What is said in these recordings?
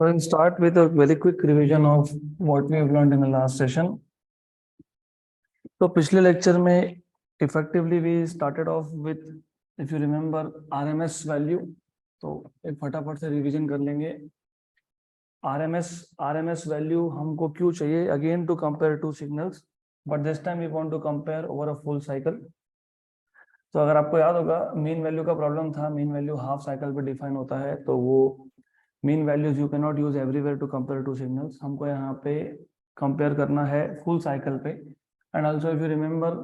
We'll start with a very quick revision of what we have learned in the last session. तो पिछले lecture में effectively we started off with, if you remember, RMS value. तो एक फटाफट से revision कर लेंगे. RMS value हमको क्यों चाहिए? Again to compare two signals, but this time we want to compare over a full cycle. तो अगर आपको याद होगा मीन वैल्यू का प्रॉब्लम था, मीन वैल्यू हाफ साइकिल पे डिफाइन होता है, तो वो mean values you can not use everywhere to compare two signals. हमको यहाँ पे कंपेयर करना है फुल साइकिल पे. And also if you remember,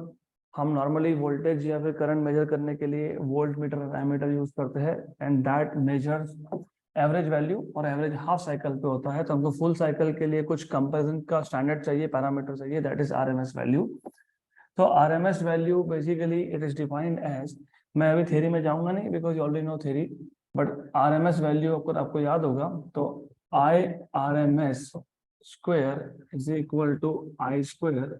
हम नॉर्मली वोल्टेज या फिर करंट मेजर करने के लिए वोल्ट मीटर और एमीटर यूज करते हैं, and that measures average value और एवरेज हाफ साइकिल पे होता है. तो हमको फुल साइकिल के लिए कुछ कंपेरिजन का स्टैंडर्ड चाहिए, पैरामीटर चाहिए, दैट इज आरएमएस वैल्यू. तो RMS value basically it is defined as, मैं अभी थ्योरी में जाऊंगा नहीं because you already know theory, but RMS value आपको याद होगा तो I RMS square is equal to I square,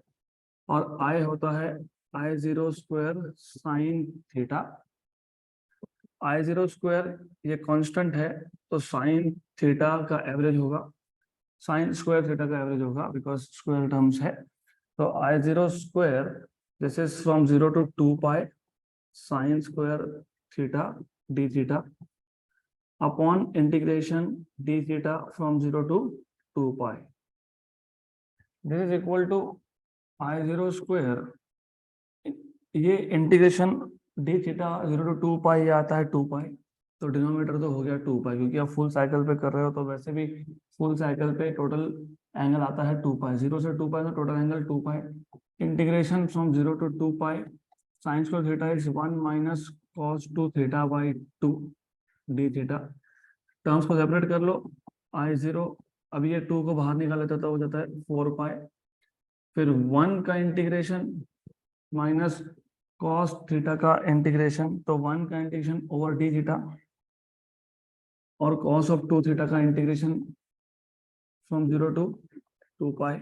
और आई होता है I zero square sine theta. I zero square ये कांस्टेंट है, तो साइन थीटा का एवरेज होगा, साइन स्क्वायर थीटा का एवरेज होगा बिकॉज स्क्वायर टर्म्स है. तो I zero square this is from 0 to 2 pi sine square theta d theta upon integration d theta from 0 to 2 pi. This is equal to I zero square, ये integration d theta 0 to 2 pi आता है 2 पाई, तो denominator तो हो गया 2 पाई, क्योंकि आप full cycle पे कर रहे हो तो वैसे भी फुल साइकिल पे टोटल एंगल आता है 2 पाई. 0 से 2 पाई तो total angle 2 pi. Integration from 0 to 2 pi sine square theta is 1 minus cos 2 theta by 2 D theta. Terms को सेपरेट कर लो. आई जीरो, अब ये 2 को बाहर निकाला जाता हो जाता है 4 पाई, फिर 1 का इंटीग्रेशन माइनस कॉस थीटा का इंटीग्रेशन, तो 1 का इंटीग्रेशन ओवर डी थीटा, और कॉस ऑफ 2 थीटा का integration from 0 to 2 pi.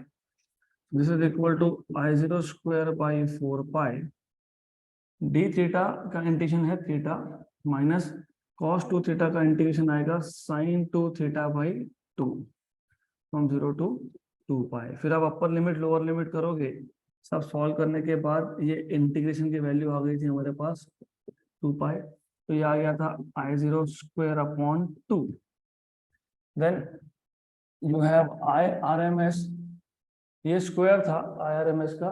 This is equal to I zero square by 4 pi d theta का इंटीग्रेशन है थीटा, माइनस कॉस 2 थीटा का integration आएगा sine 2 theta by 2 from 0 to 2 pi. फिर आप upper limit lower limit करोगे, सब solve करने के बाद ये इंटीग्रेशन की वैल्यू आ गई थी हमारे पास 2 पाई, तो ये आ गया था I zero square upon 2. Then you have I R M S, ये स्क्वायर था आई आर एम एस का,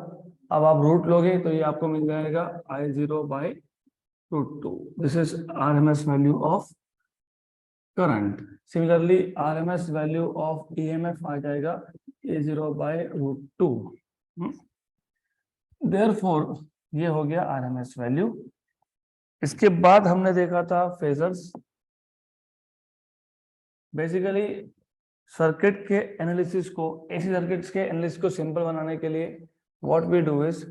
अब आप रूट लोगे तो ये आपको मिल जाएगा I zero by root 2. This is R M S value of current. Similarly R M S value of E M F आ जाएगा E zero by root 2. Therefore ये हो गया आरएमएस वैल्यू. इसके बाद हमने देखा था फेजर्स. बेसिकली सर्किट के एनालिसिस को, एसी सर्किट्स के एनालिसिस को सिंपल बनाने के लिए व्हाट वी डू इज,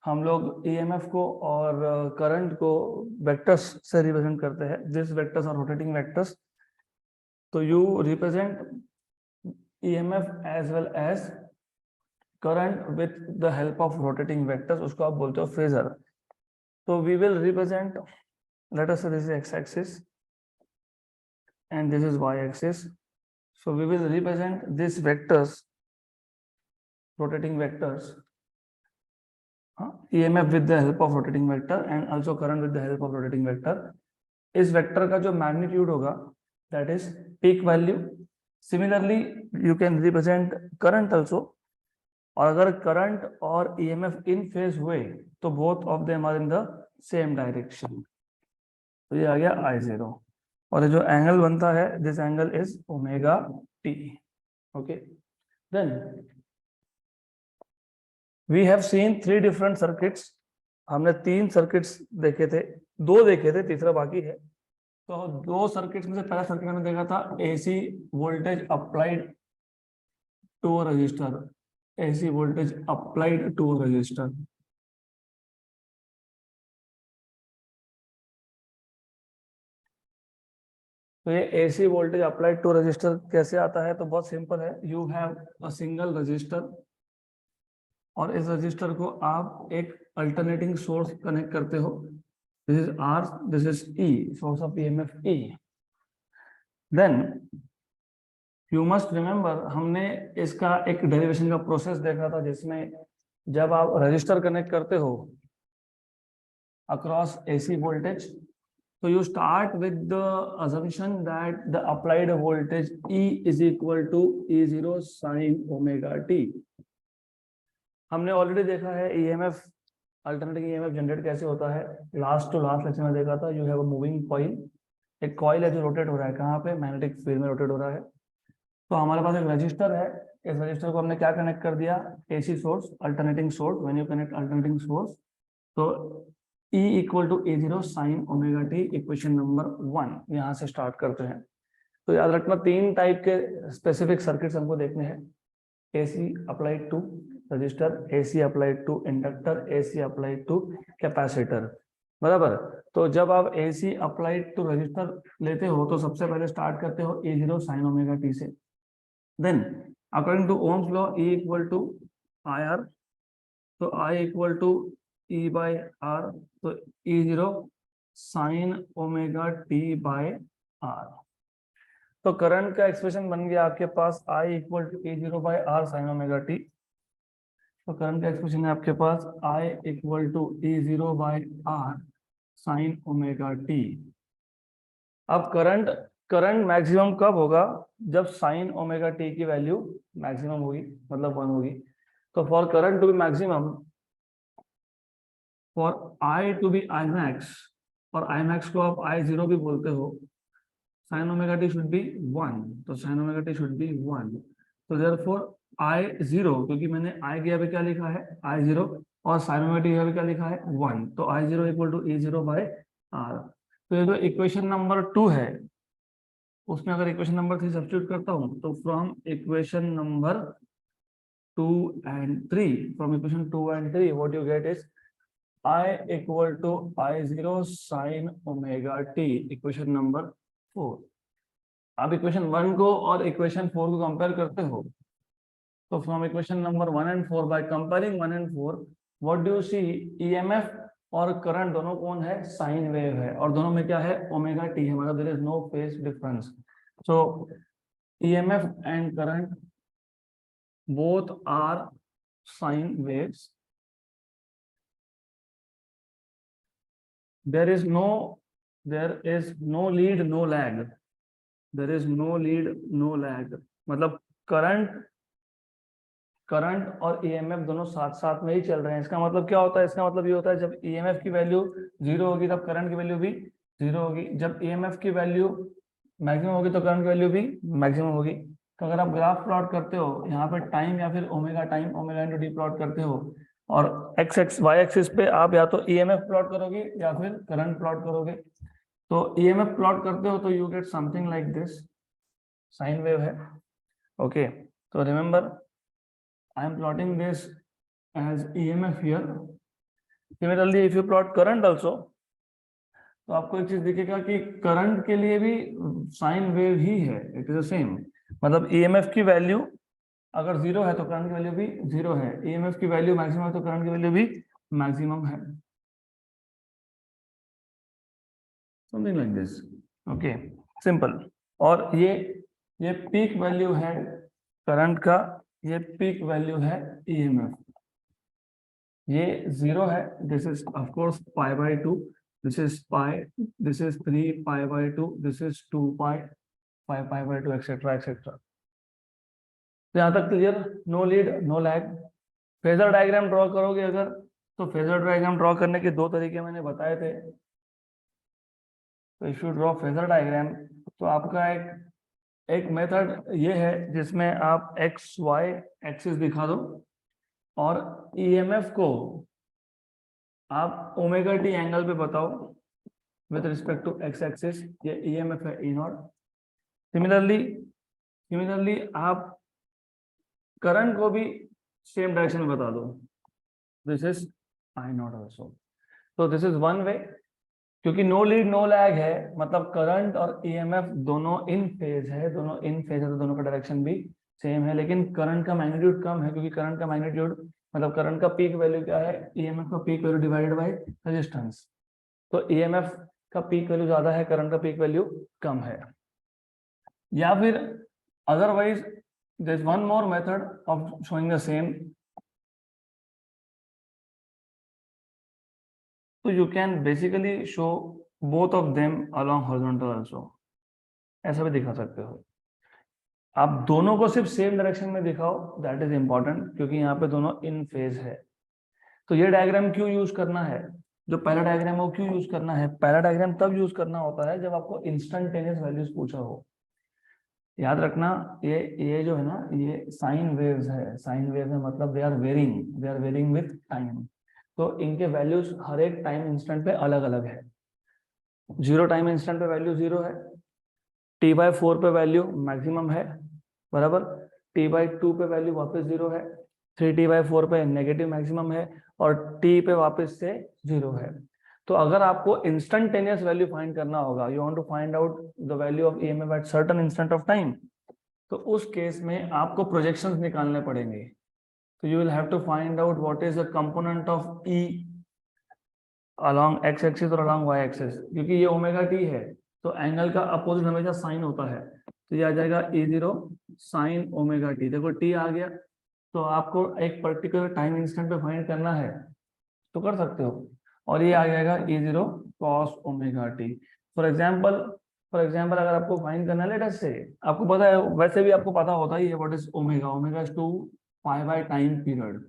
हम लोग ईएमएफ को और करंट को वेक्टर्स से रिप्रेजेंट करते हैं. This vectors are rotating vectors. तो you represent EMF as well as current with the help of rotating vectors, उसको आप बोलते हो फेजर. तो we will represent, let us say this is X axis and this is y axis. So we will represent these vectors, rotating vectors, EMF with the help of rotating vector and also current with the help of rotating vector. इस vector का जो magnitude होगा that is peak value. Similarly you can represent current also, और अगर current और EMF इन phase हुए तो both of them are in the same direction. तो ये आ गया I0, और ये जो एंगल बनता है this angle is omega t. Okay, then we have seen 3 different circuits. हमने 3 सर्किट्स देखे थे, 2 देखे थे, तीसरा बाकी है. तो 2 सर्किट्स में से पहला सर्किट हमने देखा था AC voltage applied to a resistor. AC voltage applied to a resistor. तो ये AC voltage applied to resistor कैसे आता है? तो बहुत सिंपल है. You have a single resistor, और इस रजिस्टर को आप एक अल्टरनेटिंग सोर्स कनेक्ट करते हो. This is R, this is E, source of EMF E. Then you must remember हमने इसका एक डेरिवेशन का प्रोसेस देखा था, जिसमें जब आप रजिस्टर कनेक्ट करते हो across AC voltage, so you start with the assumption that the applied voltage E is equal to E0 sin omega t. हमने ऑलरेडी देखा है EMF, अल्टरनेटिंग EMF जनरेट कैसे होता है, लास्ट टू लास्ट लेक्चर में देखा था। You have a moving coil, एक कॉइल है जो रोटेट हो रहा है, कहाँ पे, मैग्नेटिक फील्ड में रोटेट हो रहा है। तो हमारे पास एक रजिस्टर है, इस रजिस्टर को हमने क्या कनेक्ट कर दिया, AC source, alternating source. When you connect alternating source, तो E equal to A0 sine omega t, equation number 1 यहाँ से स्टार्ट करते हैं। तो याद रखना 3 टाइप के स्पेसिफिक सर्किट्स हमको देखने हैं, AC applied to resistor, AC applied to inductor, AC applied to capacitor, बराबर। तो जब आप AC अप्लाइड टू रजिस्टर लेते हो तो सबसे पहले स्टार्ट करते हो A0 साइन ओमेगा टी से। Then according to Ohm's law E equal to IR, तो I equal to E by R, तो E0 sine omega t by R। तो करंट का एक्सप्रेशन बन गया आपके पास I equal to E0 by R sine omega t. तो current का एक्सप्रेशन है आपके पास I equal to E0 by R sine omega t. अब करंट मैक्सिमम कब होगा, जब साइन ओमेगा टी की वैल्यू मैक्सिमम होगी, मतलब 1 होगी। तो for current to be maximum, for I to be I max, और I मैक्स को आप I0 भी बोलते हो, sine omega t should be 1, तो sine omega t should be 1। तो देयरफॉर I0, क्योंकि मैंने I की यहाँ पे क्या लिखा है I0, और साइन ओमेगा टी यहाँ पे क्या लिखा है 1, तो I0 equal to E0 by R। तो ये जो इक्वेशन नंबर 2 है, उसमें अगर इक्वेशन नंबर 3 सब्स्टिट्यूट करता हूं, तो from equation number 2 and 3, from equation 2 and 3 what you get is I equal to I0 sine omega t, equation number 4। आप इक्वेशन 1 को और इक्वेशन 4 को कंपेयर करते हो, तो from equation number 1 and 4, by comparing 1 and 4, what do you see, EMF और current दोनों कौन है, साइन वेव है, और दोनों में क्या है, ओमेगा टी है, मतलब there is no phase difference. So EMF and current both are sine waves. There is no lead, no lag. There is no lead, no lag. मतलब करंट और EMF दोनों साथ साथ में ही चल रहे हैं। इसका मतलब क्या होता है, इसका मतलब ये होता है जब EMF की वैल्यू 0 होगी तब करंट की वैल्यू भी 0 होगी, जब EMF की वैल्यू मैक्सिमम होगी तो करंट की वैल्यू भी मैक्सिमम होगी। तो अगर आप ग्राफ प्लॉट करते हो यहाँ पे टाइम या फिर omega time, omega into D plot करते हो, और वाई एक्सिस पे आप या तो EMF प्लॉट करोगे या फिर करंट प्लॉट करोगे। तो EMF प्लॉट करते हो तो you get something like this, sine wave है। ओके, तो remember I am plotting this as EMF here. Similarly, if you plot current also, तो आपको एक चीज दिखेगा कि करंट के लिए भी साइन वेव ही है, इट इज द सेम। मतलब EMF की वैल्यू अगर 0 है तो करंट की वैल्यू भी 0 है, EMF की वैल्यू मैक्सिमम है तो करंट की वैल्यू भी मैक्सिमम है, something like this. Okay, simple. और ये पीक वैल्यू है करंट का, ये पीक वैल्यू है EMF, ये 0 है, this is of course pi by 2, this is pi, this is 3 pi by 2, this is 2 pi, 5 pi by 2, etcetera etcetera. तो यहाँ तक clear, no lead no lag. Phasor diagram draw करोगे अगर, तो phasor diagram draw करने के 2 तरीके मैंने बताए थे। तो if you draw phasor diagram, तो आपका एक मेथड ये है जिसमें आप एक्स वाई एक्सिस दिखा दो, और EMF को आप ओमेगा टी एंगल पे बताओ with respect to X axis, ये EMF है E0। सिमिलरली आप करंट को भी सेम डायरेक्शन में बता दो, दिस इज I0 ऑल्सो। तो दिस इज वन वे, क्योंकि नो लीड नो लैग है, मतलब करंट और EMF दोनों इन फेज है, दोनों इन फेज है, तो दोनों का डायरेक्शन भी सेम है, लेकिन करंट का मैग्नीट्यूड कम है, क्योंकि करंट का मैग्नीट्यूड मतलब करंट का पीक वैल्यू क्या है, EMF का peak value divided by resistance. तो EMF का पीक वैल्यू ज्यादा है, करंट का पीक वैल्यू कम है। या फिर Otherwise, there's one more method of showing the same. So you can basically show both of them along horizontal also. ऐसा भी दिखा सकते हो आप, दोनों को सिर्फ सेम डायरेक्शन में दिखाओ, दैट इज इंपॉर्टेंट, क्योंकि यहाँ पे दोनों इन फेज है। तो ये डायग्राम क्यों यूज करना है, जो पहला डायग्राम है वो क्यों यूज करना है? पहला डायग्राम तब यूज करना होता है जब आपको इंस्टेंटेनियस वैल्यूज पूछा हो। याद रखना, ये जो है ना, ये साइन वेव्स है। साइन वेव्स है मतलब they are varying with time. तो इनके वैल्यूज हर एक टाइम इंस्टेंट पे अलग अलग है। 0 टाइम इंस्टेंट पे वैल्यू 0 है, t/4 पे वैल्यू मैक्सिमम है, बराबर। t/2 पे वैल्यू वापस 0 है, 3t/4 पे नेगेटिव मैक्सिमम है, और t पे वापस से 0 है। तो अगर आपको इंस्टेंटेनियस वैल्यू फाइंड करना होगा, you want to find out the value of EMF at certain instant of time, तो उस केस में आपको प्रोजेक्शंस निकालने पड़ेंगे। तो you will have to find out what is the component of E along X axis और along Y axis, क्योंकि ये ओमेगा टी है तो एंगल का अपोजिट हमेशा साइन होता है। तो ये आ जाएगा E0 साइन ओमेगा टी। देखो टी आ गया, तो आपको एक पर्टिकुलर टाइम इंस्टेंट पे फाइंड करना है तो कर सकते हो, और ये आ जाएगा E0 cos omega T. For example अगर आपको फाइंड करना है, लेट अस से आपको पता है, वैसे भी आपको पता होता ही है what is omega. Omega is 2 pi by time period.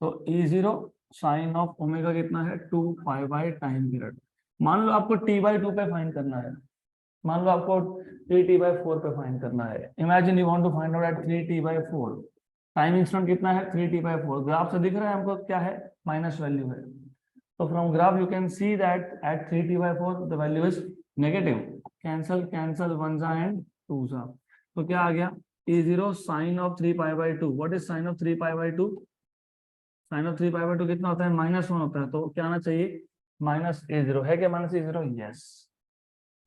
तो E0 साइन ऑफ ओमेगा कितना है, 2 पाई बाय टाइम पीरियड। मान लो आपको t/2 पे फाइंड करना है, मान लो आपको 3t/4 पे फाइंड करना है। Imagine you want to find out at 3t/4। Time instant कितना है, 3t/4। ग्राफ से दिख रहा है हमको क्या है, माइनस वैल्यू है। तो from graph you can see that at 3t/4 the value is negative. Cancel one जा एंड टू जा, तो क्या आ गया, E0 sine of 3π/2। What is sine of 3π/2? Sine of 3π/2 कितना होता है, -1 होता है। तो क्या आना चाहिए, -A0। है क्या -A0? Yes.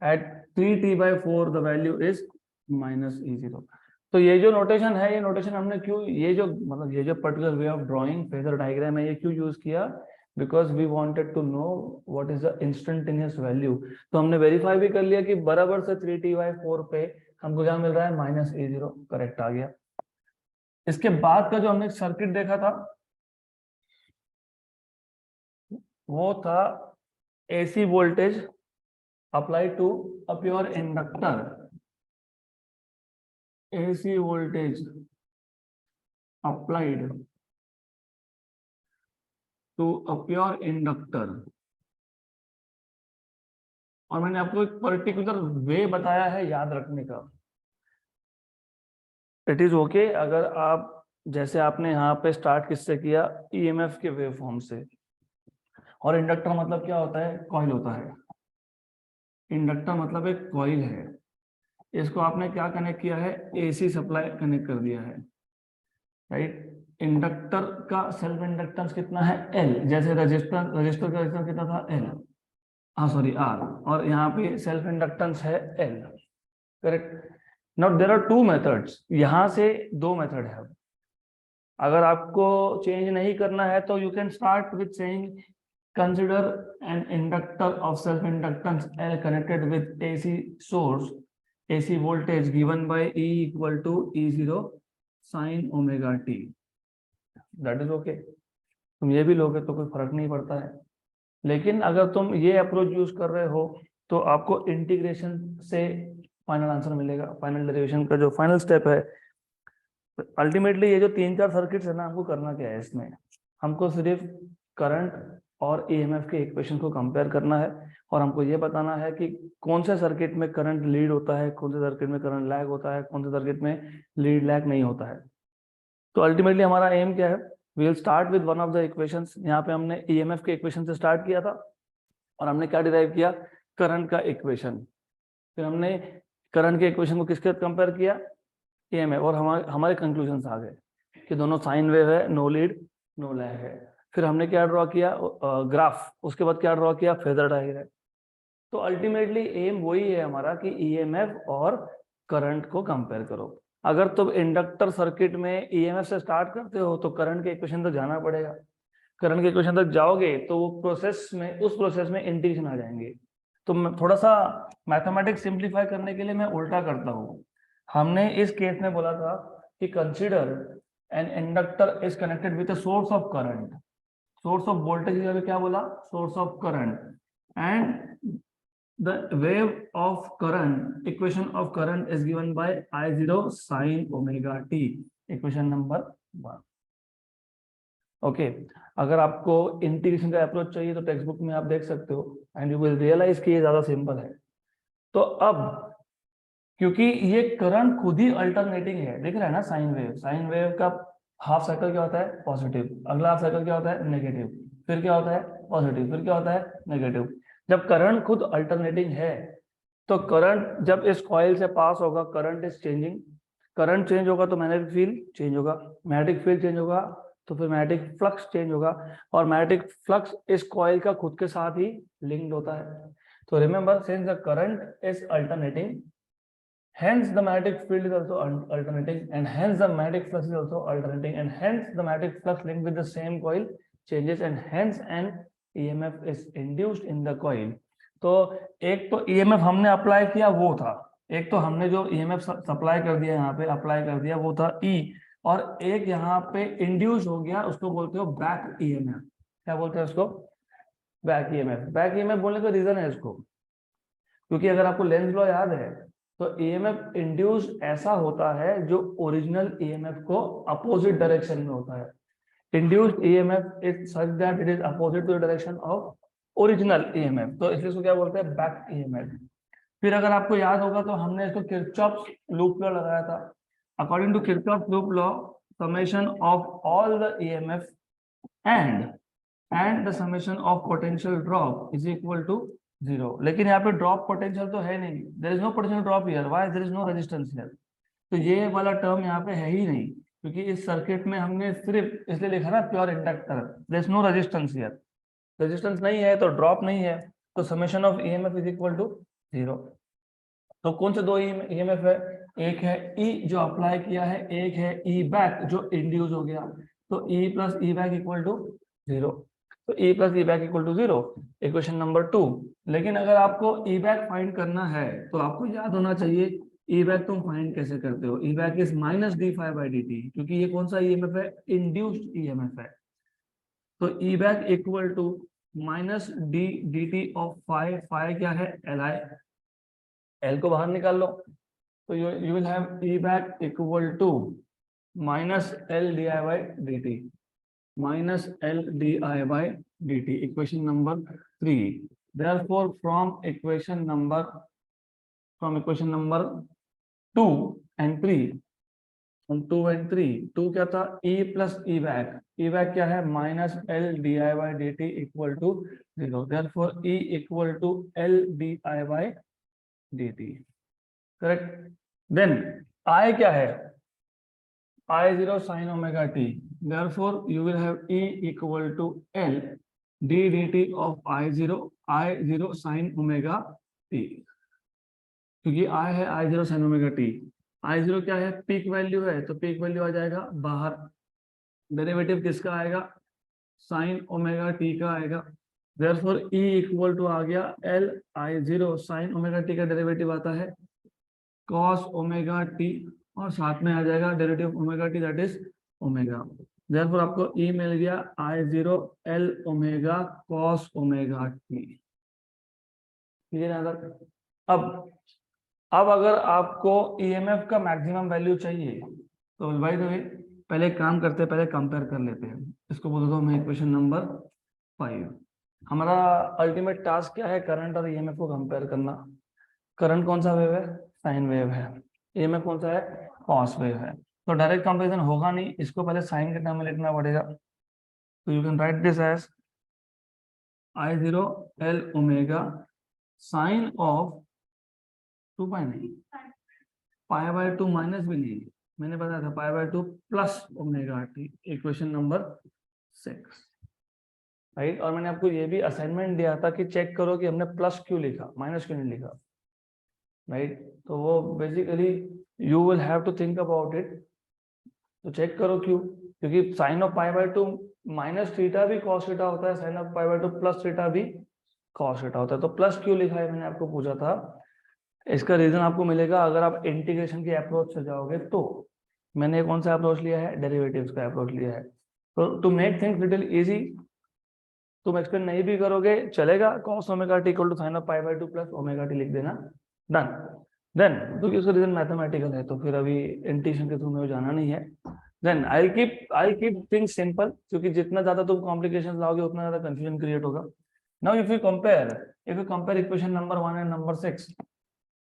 At 3t/4 the value is -E0। तो ये जो नोटेशन है, ये नोटेशन हमने क्यों, ये जो मतलब ये जो particular way of drawing phasor diagram है, ये क्यों यूज किया? Because we wanted to know what is the instantaneous value. तो हमने वेरीफाई भी कर लिया कि बराबर से 3t/4 पे हमको क्या मिल रहा है, -A0। करेक्ट आ गया। इसके बाद का जो हमने सर्किट देखा था वो था AC voltage applied to a pure inductor। AC voltage applied to a pure inductor। और मैंने आपको एक पर्टिकुलर वे बताया है याद रखने का। इट इज ओके अगर आप, जैसे आपने यहाँ पे स्टार्ट किससे किया, EMF के वेव फॉर्म से। और इंडक्टर मतलब क्या होता है, कॉइल होता है। इंडक्टर मतलब एक कॉइल है, इसको आपने क्या कनेक्ट किया है, AC सप्लाई कनेक्ट कर दिया है, राइट। इंडक्टर का सेल्फ इंडक्टेंस कितना है, L। जैसे रजिस्टर का रेजिस्टेंस कितना था, L, हाँ सॉरी R, और यहाँ पे सेल्फ इंडक्टेंस है L, correct. Now there are two methods, यहाँ से दो मेथड है। अगर आपको चेंज नहीं करना है तो you can start with saying consider an inductor of self inductance L connected with AC source, AC voltage given by E equal to E0 sin omega t। That is okay। तुम ये भी लोगे तो कोई फर्क नहीं पड़ता है। लेकिन अगर तुम ये अप्रोच यूज कर रहे हो तो आपको इंटीग्रेशन से फाइनल आंसर मिलेगा। फाइनल डेरिवेशन का जो फाइनल स्टेप है, अल्टीमेटली ये जो 3-4 सर्किट्स है ना, हमको करना क्या है इसमें, हमको सिर्फ करंट और EMF के इक्वेशन को कंपेयर करना है, और हमको ये बताना है कि कौन से सर्किट में करंट लीड होता है, कौन से सर्किट में करंट लैग होता है, कौन से सर्किट में लीड लैग नहीं होता है। तो अल्टीमेटली हमारा एम क्या है, we will start with one of the equations. यहाँ पे हमने EMF के इक्वेशन से स्टार्ट किया था, और हमने क्या डिराइव किया, करंट का इक्वेशन। फिर हमने करंट के इक्वेशन को किसके कंपेयर किया, EMF, और हमारे कंक्लूजन आ गए कि दोनों साइन वेव है, नो लीड नो लैग है। फिर हमने क्या ड्रॉ किया, ग्राफ। उसके बाद क्या ड्रॉ किया, फेजर डायग्राम। तो अल्टीमेटली एम वही है हमारा कि EMF और करंट को कंपेयर करो। अगर तुम इंडक्टर सर्किट में EMF से स्टार्ट करते हो तो करंट के इक्वेशन तक जाना पड़ेगा। करंट के इक्वेशन तक जाओगे तो वो प्रोसेस में, उस प्रोसेस में इंटीग्रेशन आ जाएंगे। तो मैं थोड़ा सा मैथमेटिक्स सिंप्लीफाई करने के लिए मैं उल्टा करता हूँ। हमने इस केस में बोला था कि consider an inductor is connected with a source of current, source of voltage का भी क्या बोला, source of current, and the wave of current, equation of current is given by I0 sin omega t, equation number 1। Okay, अगर आपको integration का approach चाहिए तो text book में आप देख सकते हो एंड यू विल रियलाइज कि ये ज्यादा सिंपल है। तो अब क्योंकि ये करंट खुद ही अल्टरनेटिंग है, दिख रहा है ना, साइन वेव का हाफ साइकिल क्या होता है, पॉजिटिव, अगला हाफ साइकिल क्या होता है, नेगेटिव, फिर क्या होता है, पॉजिटिव, फिर क्या होता है, नेगेटिव। जब करंट खुद अल्टरनेटिंग है तो करंट जब इस कॉइल से पास होगा, current is changing, current change होगा तो मैग्नेटिक फील्ड चेंज होगा, मैग्नेटिक फील्ड चेंज होगा तो फिर मैग्नेटिक फ्लक्स चेंज होगा, और मैग्नेटिक फ्लक्स इस कॉइल का खुद के साथ ही लिंक्ड होता है। तो remember, since the current is alternating, hence the magnetic field is also alternating, and hence the magnetic flux is also alternating, and hence the magnetic flux linked with the same coil changes, and hence an EMF is induced in the coil। तो एक तो EMF हमने apply किया वो था, एक तो हमने जो EMF सप्लाई कर दिया, यहाँ पे अप्लाई कर दिया वो था E, और एक यहाँ पे इंड्यूस हो गया, उसको बोलते हो बैक EMF। क्या बोलते हैं उसको, बैक EMF। बैक EMF बोलने का रीजन है इसको, क्योंकि अगर आपको लेंज लॉ याद है तो EMF इंड्यूस ऐसा होता है जो ओरिजिनल EMF को अपोजिट डायरेक्शन में होता है। Induced EMF is such that it is opposite to the direction of original EMF, तो इसलिए इसको क्या बोलते हैं, बैक EMF। फिर अगर आपको याद होगा तो हमने इसको किरचॉफ्स लूप लॉ लगाया था। According to Kirchhoff's loop law, summation of all the EMF and the summation of potential drop is equal to 0। लेकिन यहाँ पे ड्रॉप पोटेंशियल तो है नहीं, there is no potential drop here, why, there is no resistance here. तो ये वाला term यहाँ पे है ही नहीं, क्योंकि इस सर्किट में हमने सिर्फ इसलिए लिखा ना pure inductor, there is no resistance here, resistance नहीं है तो ड्रॉप नहीं है, तो summation of EMF is equal to 0। तो कौन से दो EMF है, एक है E जो अप्लाई किया है, एक है E बैक जो इंड्यूस हो गया, तो E plus E back equal to 0। तो E plus E back equal to 0, equation number 2। लेकिन अगर आपको E बैक फाइंड करना है तो आपको याद होना चाहिए E बैक तुम फाइंड कैसे करते हो, E back is minus d∅dt, क्योंकि ये कौन सा EMF है, इंड्यूस्ड EMF है। तो E back equal to minus d dt of five, five क्या है, Li, L को बाहर निकाल लो, तो you will have E back equal to minus L di by dt, minus L di by dt, equation number 3। Therefore, from equation number 2 and 3, from 2 and 3, 2 क्या था, E plus E back, E back क्या है, minus L di by dt equal to 0। Therefore, E equal to L di by dt, correct. Then I क्या है, I0 sin omega t, therefore you will have E equal to L d dt of I0 sin omega t, क्योंकि I है I0 sin omega t। I0 क्या है, peak value है, तो peak value आ जाएगा बाहर, डेरिवेटिव किसका आएगा, sin ओमेगा t का आएगा। therefore E इक्वल टू आ गया L I0 sin omega t का डेरिवेटिव आता है cos ओमेगा t, और साथ में आ जाएगा derivative omega T, that is omega. therefore आपको E मिल गया I0 L omega cos omega t। Clear है सर। अब अगर आपको EMF का मैक्सिमम वैल्यू चाहिए तो भाई तो पहले एक काम करते हैं, पहले कंपेयर कर लेते हैं, इसको बोल दो मैं इक्वेशन नंबर 5। हमारा अल्टीमेट टास्क क्या है, करंट और EMF को कंपेयर करना। करंट कौन सा वेव है, साइन वेव है, EMF कौन सा है, कॉस वेव है। तो डायरेक्ट कंपैरिजन होगा नहीं, इसको पहले साइन के टर्म में लिखना पड़ेगा। तो you can write this as I0 L omega sine of 2 pi, नहीं पाई बाय 2 माइनस भी नहीं, मैंने बताया था पाई by 2 plus omega t, equation number 6, right. और मैंने आपको ये भी असाइनमेंट दिया था कि चेक करो कि हमने प्लस क्यों लिखा, माइनस क्यों नहीं लिखा, राइट। तो वो basically you will have to think about it, तो चेक करो क्यों, क्योंकि sine of pi by 2 minus theta भी कॉस थीटा होता है, sine of pi by 2 plus theta भी कॉस थीटा होता है। तो प्लस क्यों लिखा है मैंने आपको पूछा था, इसका रीजन आपको मिलेगा अगर आप इंटीग्रेशन की अप्रोच से जाओगे तो। मैंने कौन सा अप्रोच लिया है, डेरिवेटिव्स का अप्रोच लिया है। तो to make things little easy, तुम एक्सप्लेन नहीं भी करोगे चलेगा, cos omega t equal to sine of pi by 2 plus omega t लिख देना, डन। देन क्योंकि उसका रीजन मैथमेटिकल है तो फिर अभी इंटीग्रेशन के थ्रू में जाना नहीं है। Then I keep things simple, क्योंकि जितना ज्यादा तुम कॉम्प्लिकेशन लाओगे उतना ज्यादा कंफ्यूजन क्रिएट होगा। Now if you compare equation number 1 and number 6,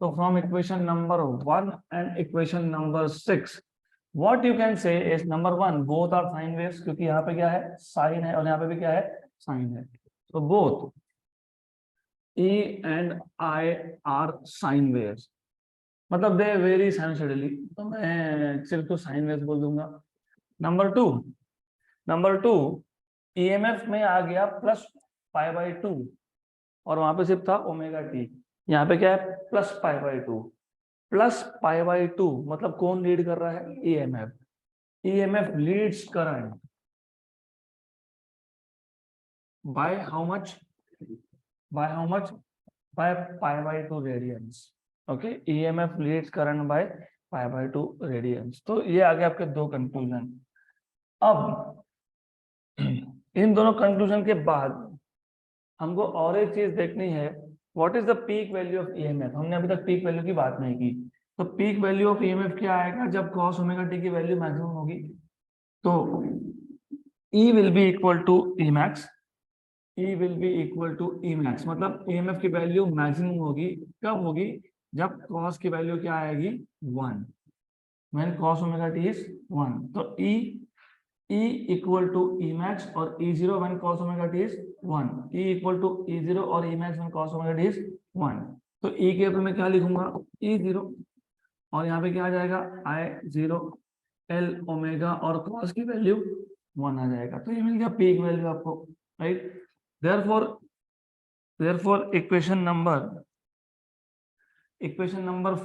so from equation number 1 and equation number 6, what you can say is number 1 both are sine waves, क्योंकि यहाँ पे क्या है साइन है और यहाँ पे भी क्या है साइन है, so both E and I are sine waves, मतलब दे वेरी साइनसॉइडली, तो मैं सिर्फ तो साइन वेव्स बोल दूंगा। नंबर टू ईएमएफ में आ गया प्लस पाई बाई 2 और वहां पे सिर्फ था ओमेगा टी, यहाँ पे क्या है plus pi by 2, plus pi by 2 मतलब कौन लीड कर रहा है, EMF. EMF leads current by how much, by how much, by pi by 2 radians. Okay, EMF leads current by pi by 2 radians. तो ये आ गए आपके दो कंक्लूजन। अब इन दोनों कंक्लूजन के बाद हमको और एक चीज देखनी है, what is the peak value of EMF. हमने अभी तक पीक वैल्यू की बात नहीं की, तो पीक वैल्यू ऑफ ईएमएफ क्या आएगा, जब cos ओमेगा टी की वैल्यू मैक्सिमम होगी तो E will be equal to E max, E will be equal to E max, मतलब ईएमएफ की वैल्यू मैक्सिमम होगी, कब होगी, जब cos की वैल्यू क्या आएगी 1, when cos omega t is 1, तो E equal to E max और E0 when cos omega t is 1, E equal to E0 और E max when cos omega t is 1। तो E के ऊपर मैं क्या लिखूंगा E0 और यहाँ पे क्या आ जाएगा I0 L ओमेगा और cos की वैल्यू 1 आ जाएगा, तो ये मिल गया पीक वैल्यू आपको, right. Therefore equation number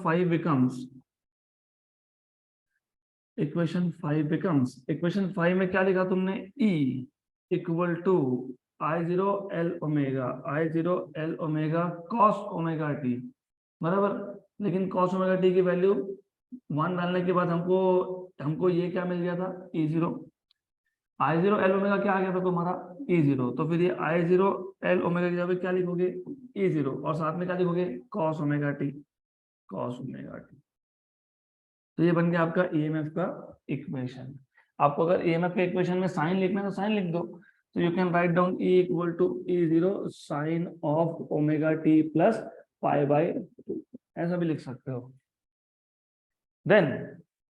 5 becomes, equation 5 में क्या लिखा तुमने, E equal to I0 L omega cos omega t, बराबर। लेकिन cos ओमेगा टी की वैल्यू 1 डालने के बाद हमको ये क्या मिल गया था E0, I0 L ओमेगा क्या आ गया था तुम्हारा E0, तो फिर ये I0 L ओमेगा की जगह क्या लिखोगे E0 और साथ में क्या लिखोगे cos ओमेगा टी, तो ये बन गया आपका ईएमएफ का इक्वेशन। आपको अगर ईएमएफ के इक्वेशन में साइन लिखना है तो साइन लिख दो, तो you can write down E equal to E0 sine of omega t plus pi by 2, ऐसा भी लिख सकते हो। देन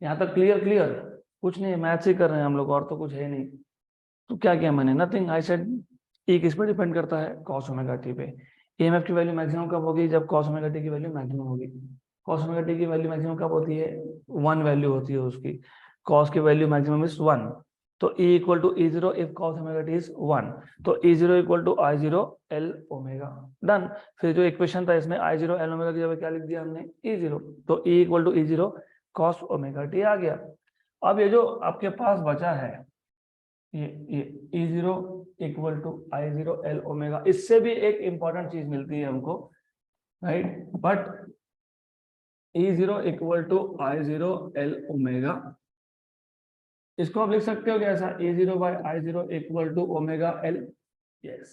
यहाँ तक क्लियर, कुछ नहीं, मैथ्स ही कर रहे हैं हम लोग, और तो कुछ है नहीं। तो क्या किया मैंने, नथिंग, आई सेड E किस पर डिपेंड करता है, cos ओमेगा टी पे। ईएमएफ की वैल्यू मैक्सिमम कब होगी, जब cos ओमेगा टी की वैल्यू मैक्सिमम होगी। cos ओमेगा टी की वैल्यू मैक्सिमम कब होती है, 1 वैल्यू होती है उसकी, cos की वैल्यू मैक्सिमम इज 1, तो E equal to E0 if cos omega t is 1, तो E0 equal to I0 L omega, done. फिर जो इक्वेशन था इसमें I0 L ओमेगा की जगह क्या लिख दिया हमने E0, तो E equal to E0 cos omega t आ गया। अब ये जो आपके पास बचा है ये E0 equal to I0 L omega, इससे भी एक इंपॉर्टेंट चीज मिलती है हमको, right, but E0 equal to I0 L omega, इसको आप लिख सकते हो कैसा, E0 by I0 equal to omega L, yes.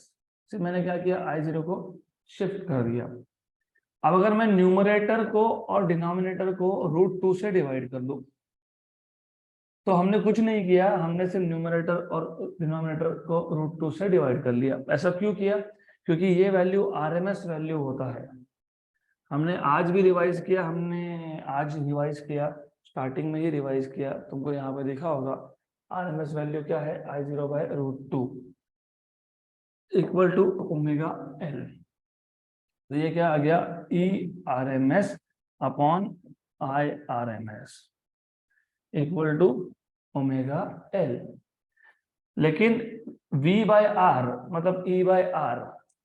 सिर्फ मैंने क्या किया I0 को शिफ्ट कर दिया। अब अगर मैं न्यूमरेटर को और डिनोमिनेटर को √2 से डिवाइड कर दूं, तो हमने कुछ नहीं किया, हमने सिर्फ न्यूमरेटर और डिनोमिनेटर को √2 से डिवाइड कर लिया। ऐसा क्यों किया, क्योंकि ये वैल्यू आरएमएस वैल्यू होता है। हमने आज भी रिवाइज किया, स्टार्टिंग में ही रिवाइज किया, तुमको यहाँ पे दिखा होगा आरएमएस वैल्यू क्या है, I0 by √2 equal to omega L। तो ये क्या आ गया, E RMS upon I RMS equal to omega L। लेकिन V बाय R मतलब E बाय R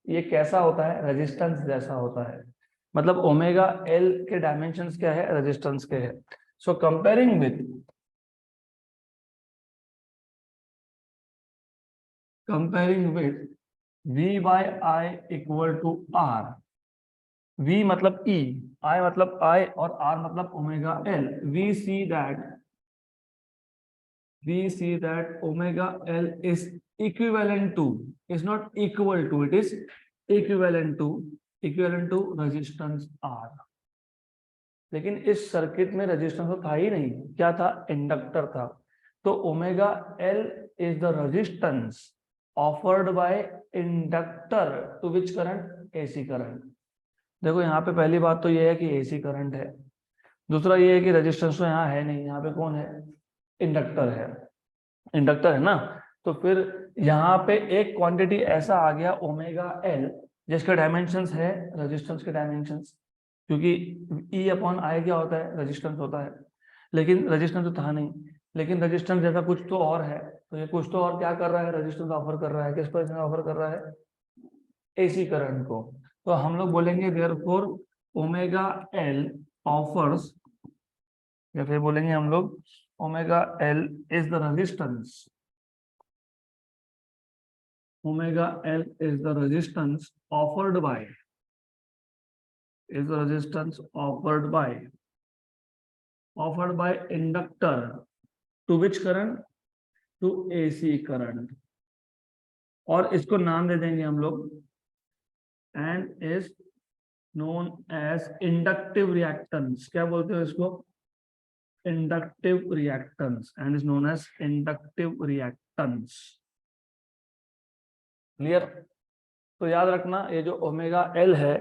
ये कैसा होता है, रेजिस्टेंस जैसा होता है, मतलब ओमेगा L के डायमेंशंस क्या है, रेजिस्टेंस के है। So comparing with V by I equal to R, V मतलब E, I मतलब I और R मतलब omega L. We see that omega L is equivalent to, is not equal to, it is equivalent to resistance R. लेकिन इस circuit में resistance तो था ही नहीं, क्या था, इंडक्टर था. तो omega L is the resistance offered by inductor to which current, AC current. देखो यहाँ पे पहली बात तो ये है कि एसी करंट है, दूसरा ये है कि रेजिस्टेंस तो यहाँ है नहीं, यहाँ पे कौन है, इंडक्टर है, इंडक्टर है ना. तो फिर यहाँ पे एक क्वांटिटी ऐसा आ गया ओमेगा एल जिसके डायमेंशंस है रेजिस्टेंस के डायमेंशंस, क्योंकि ई अपॉन आई क्या होता है, रेजिस्टेंस होता है. लेकिन रेजिस्टेंस तो था नहीं, लेकिन रेजिस्टेंस जैसा कुछ तो और है. तो ये कुछ तो और क्या कर रहा है, रेजिस्टेंस ऑफर कर रहा है, किसको इसमें ऑफर कर रहा है, एसी करंट को. तो हम लोग बोलेंगे देयरफॉर ओमेगा एल ऑफर्स, या फिर बोलेंगे हम लोग omega L is the resistance, omega L is the resistance offered by, inductor to which current, to AC current. और इसको नाम दे देंगे हम लोग and is known as inductive reactance. क्या बोलते हो इसको, inductive reactance, and is known as inductive reactance. Clear. तो याद रखना ये जो ओमेगा एल है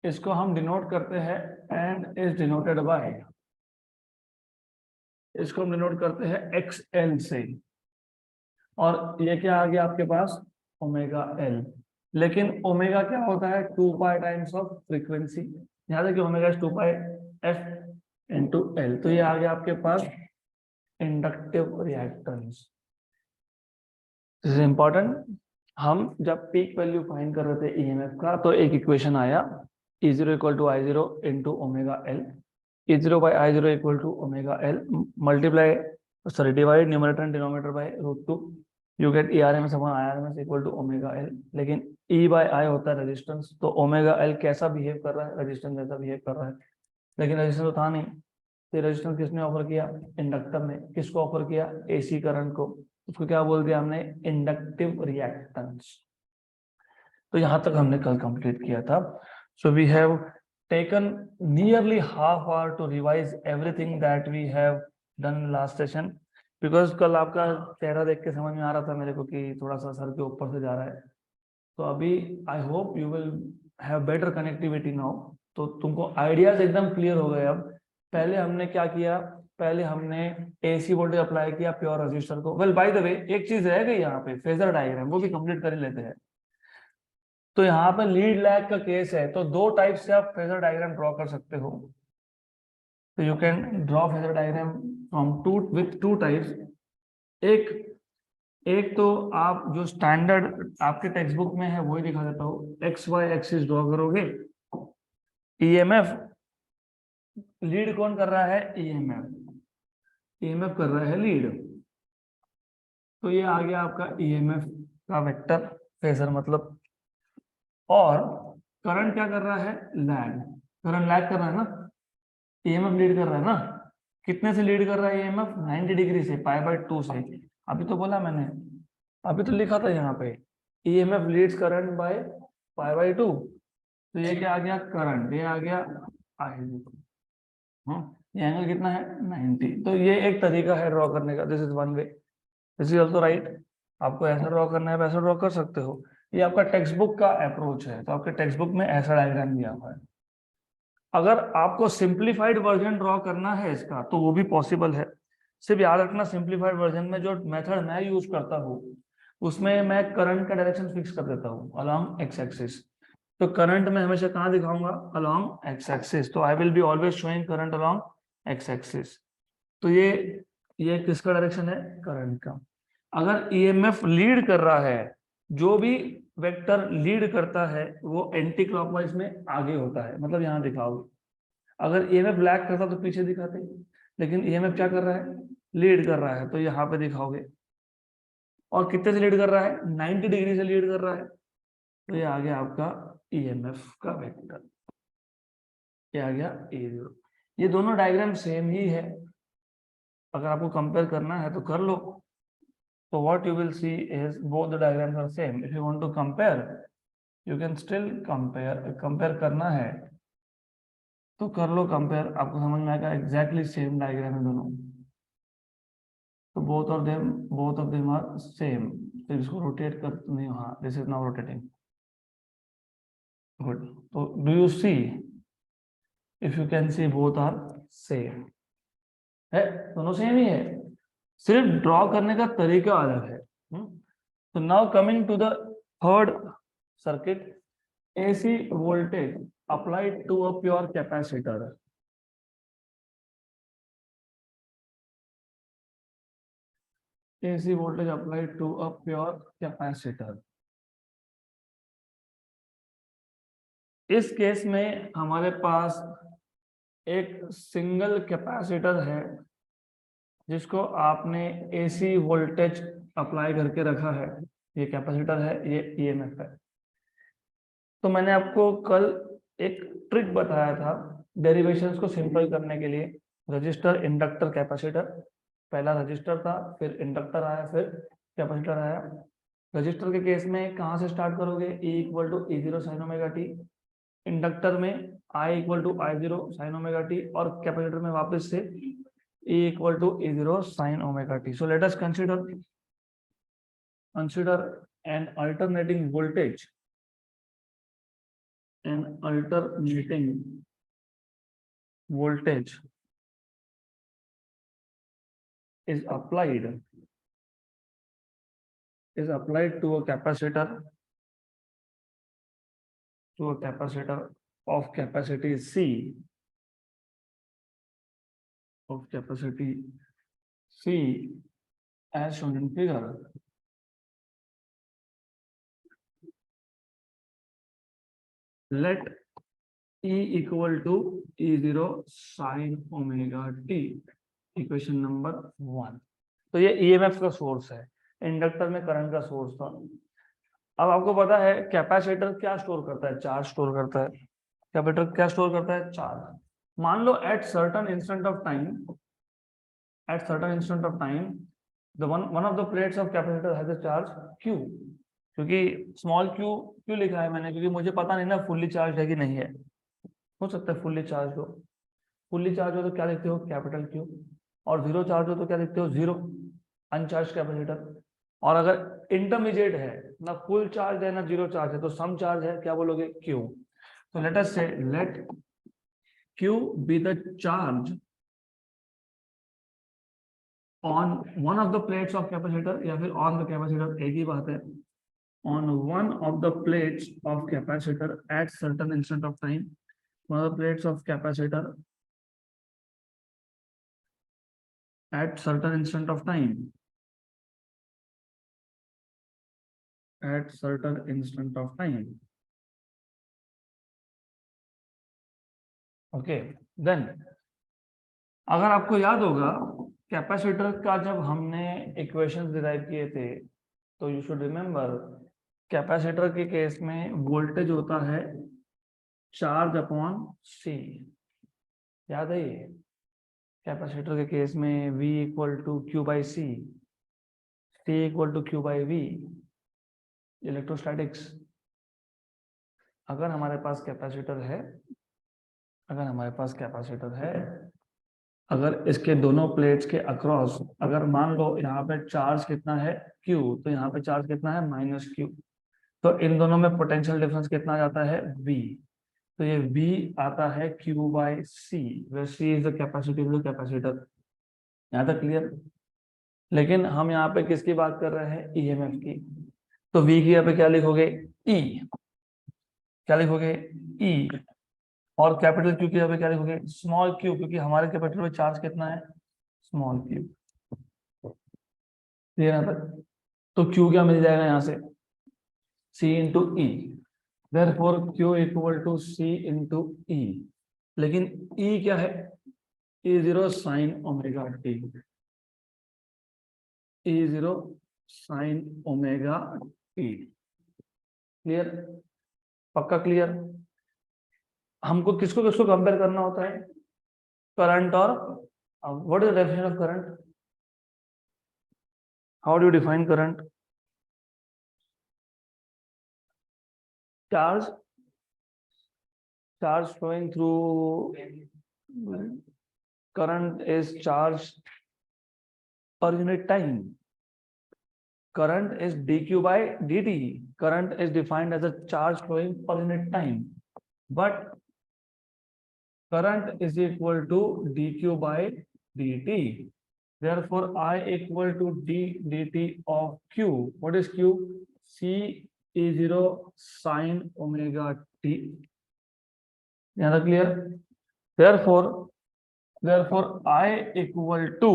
इसको हम डिनोट करते हैं एंड इज डिनोटेड बाय, इसको हम डिनोट करते हैं एक्स एल से. और ये क्या आ गया आपके पास, ओमेगा एल. लेकिन ओमेगा क्या होता है, 2 पाई टाइम्स ऑफ फ्रीक्वेंसी. याद है कि omega is 2 pi f into L. तो ये आ गया आपके पास inductive reactance. This is important. हम जब पीक वैल्यू फाइंड कर रहे थे ईएमएफ का तो एक इक्वेशन आया E0 equal to I0 into omega L. E0 by I0 equal to omega L multiply, sorry, divide numerator and denominator by √2, you get ERMS upon IRMS equal to omega L. लेकिन E बाय I होता है resistance, तो omega L कैसा behave कर रहा है, resistance जैसा बिहेव कर रहा है. लेकिन रेजिस्टेंस तो था नहीं, तो रेजिस्टेंस किसने ऑफर किया, इंडक्टर ने. किसको ऑफर किया, एसी करंट को. उसको क्या बोल दिया हमने, इंडक्टिव रिएक्टेंस. तो यहां तक हमने कल कंप्लीट किया था. So we have taken nearly half hour to revise everything that we have done in last session, because कल आपका चेहरा देख के समझ में आ रहा था मेरे को कि थोड़ा सा सर के ऊपर से जा रहा है. तो अभी I hope you will have better connectivity now. तो तुमको आइडियाज एकदम क्लियर हो गए. अब पहले हमने क्या किया, पहले हमने एसी वोल्टेज अप्लाई किया प्योर रेजिस्टर को. वेल बाय द वे एक चीज रह गई यहाँ पे, फेजर डायग्राम, वो भी कंप्लीट कर लेते हैं. तो यहाँ पे लीड लैग का केस है, तो दो टाइप से आप फेजर डायग्राम ड्रॉ कर सकते हो. तो you can draw phasor diagram from two types. एक तो आप जो स्टैंडर्ड आपके टेक्स्ट बुक में है वही दिखा देता हूँ. एक्स वाई एक्सिस ड्रॉ करोगे, ईएमएफ लीड कौन कर रहा है, ईएमएफ कर रहा है लीड. तो ये आ गया आपका ईएमएफ का वेक्टर फेजर मतलब. और करंट क्या कर रहा है, लैग. करंट लैग कर रहा है ना, ईएमएफ लीड कर रहा है ना. कितने से लीड कर रहा है ईएमएफ, 90 डिग्री से, π/2 से. अभी तो बोला मैंने, अभी तो लिखा था यहाँ पे, ईएमएफ लीड्स करंट बाय π/2. तो ये क्या आ गया, करंट. ये आ गया आई. ये एंगल कितना है, 90. तो ये एक तरीका है ड्रॉ करने का. This is one way. This is also right. आपको ऐसा ड्रॉ करना है वैसा ड्रॉ कर सकते हो. ये आपका टेक्स्ट बुक का अप्रोच है, तो आपके टेक्स्ट बुक में ऐसा डायग्राम दिया हुआ है. अगर आपको सिंप्लीफाइड वर्जन ड्रॉ करना है इसका तो वो भी पॉसिबल है. सिर्फ याद रखना, सिंप्लीफाइड वर्जन में जो मेथड मैं यूज करता हूँ उसमें मैं करंट का डायरेक्शन फिक्स कर देता हूँ अलोंग एक्स एक्सिस. तो करंट में हमेशा कहाँ दिखाऊंगा, अलोंग एक्स एक्सिस. तो I will be always showing current along x axis. तो ये किसका डायरेक्शन है, करंट का. अगर ईएमएफ लीड कर रहा है, जो भी वेक्टर लीड करता है वो एंटी क्लॉकवाइज में आगे होता है, मतलब यहाँ दिखाओगे. अगर ईएमएफ लैग करता तो पीछे दिखाते, लेकिन ईएमएफ क्या कर रहा है, लीड कर रहा है, तो यहाँ पे दिखाओगे. और कितने से लीड कर रहा है, 90 डिग्री से लीड कर रहा है. तो ये आ गया आपका ईएमएफ का वेक्टर. ये आ गया A0। ये दोनों डायग्राम सेम ही है, अगर आपको कंपेयर करना है तो कर लो। तो what you will see is both the diagrams are same. If you want to compare you can still compare, compare करना है तो कर लो कंपेयर, आपको समझ में आएगा एग्जैक्टली सेम डायग्राम है दोनों। तो both of them are same. तो इसको रोटेट कर, नहीं, हाँ, this is now rotating, good. तो do you see, if you can see both are same है, दोनों सेम ही है, सिर्फ ड्रॉ करने का तरीका अलग है। तो now coming to the third circuit, AC voltage applied to a pure capacitor। AC voltage applied to a pure capacitor। इस केस में हमारे पास एक सिंगल कैपेसिटर है जिसको आपने AC वोल्टेज अप्लाई करके रखा है। ये कैपेसिटर है, ये EMF है। तो मैंने आपको कल एक ट्रिक बताया था डेरिवेशंस को सिंपल करने के लिए, रजिस्टर, इंडक्टर, कैपेसिटर। पहला रजिस्टर था, फिर इंडक्टर आया, फिर कैपेसिटर आया। रजिस्टर के केस में कहाँ से स्टार्ट करोगे? E equal to E0 sine omega t. Inductor में I equal to I0 sine omega t, और कैपेसिटर में वापस से E equal to E0 sine omega t. So let us consider an alternating voltage, an alternating voltage is applied to a capacitor, of capacity C, as shown in figure. Let E equal to E0 sin omega t, equation number 1। तो ये EMF का source है, inductor में current का source था। अब आपको पता है कैपेसिटर क्या स्टोर करता है? चार्ज स्टोर करता है। कैपेसिटर क्या स्टोर करता है? चार्ज। मान लो at certain instant of time the one of the plates of capacitor has a charge Q। क्योंकि स्मॉल q क्यों लिखा है मैंने? क्योंकि मुझे पता नहीं ना फुल्ली चार्ज है कि नहीं है। हो सकता है फुल्ली चार्ज हो। फुल्ली चार्ज हो तो क्या लिखते हो? Capital Q। और जीरो चार्ज हो तो क्या लिखते हो? Zero, अनचार्ज capacitor. और अगर इंटरमीडिएट है, ना फुल चार्ज है ना जीरो चार्ज है, तो सम चार्ज है, क्या बोलोगे? Q। तो let us say let Q be the charge on one of the plates of capacitor, या फिर on the capacitor, एक ही बात है। On one of the plates of capacitor at certain instant of time, one of the plates of capacitor at certain instant of time, at certain instant of time, okay, then अगर आपको याद होगा capacitor का जब हमने equations derive किए थे, तो यू शुड रिमेम्बर कैपेसिटर के केस में वोल्टेज होता है चार्ज अपॉन सी। याद है ये? कैपेसिटर के केस में V equal to Q by C, T equal to Q by V, electrostatics. अगर हमारे पास कैपेसिटर है, अगर इसके दोनों प्लेट्स के अक्रॉस, अगर मान लो यहाँ पे चार्ज कितना है? Q, तो यहाँ पे चार्ज कितना है? Minus Q। तो इन दोनों में पोटेंशियल डिफरेंस कितना जाता है? V। तो ये V आता है Q by C, where C is the capacity of the capacitor. यहाँ तक क्लियर? लेकिन हम यहाँ पे किसकी बात कर रहे हैं? EMF की। तो V की यहाँ पे क्या लिखोगे? E। क्या लिखोगे? E। और कैपिटल Q की यहाँ पे क्या लिखोगे? स्मॉल q, क्योंकि हमारे कैपेसिटर में चार्ज कितना है? Small q। क्लियर यहाँ तक? तो Q क्या मिल जाएगा यहाँ से? C into E. Therefore Q equal to C into E. लेकिन E क्या है? E0 sine omega t. E0 sine omega t. Clear? पक्का क्लियर? हमको किसको किसको कंपेयर करना होता है, करंट और, what is the definition of current, how do you define current, charge, charge flowing through, current is charge per unit time, current is dq by dt, current is defined as a charge flowing per unit time, but current is equal to dq by dt, therefore I equal to d dt of q, what is q, c e0 sin omega t, याद है clear, therefore I equal to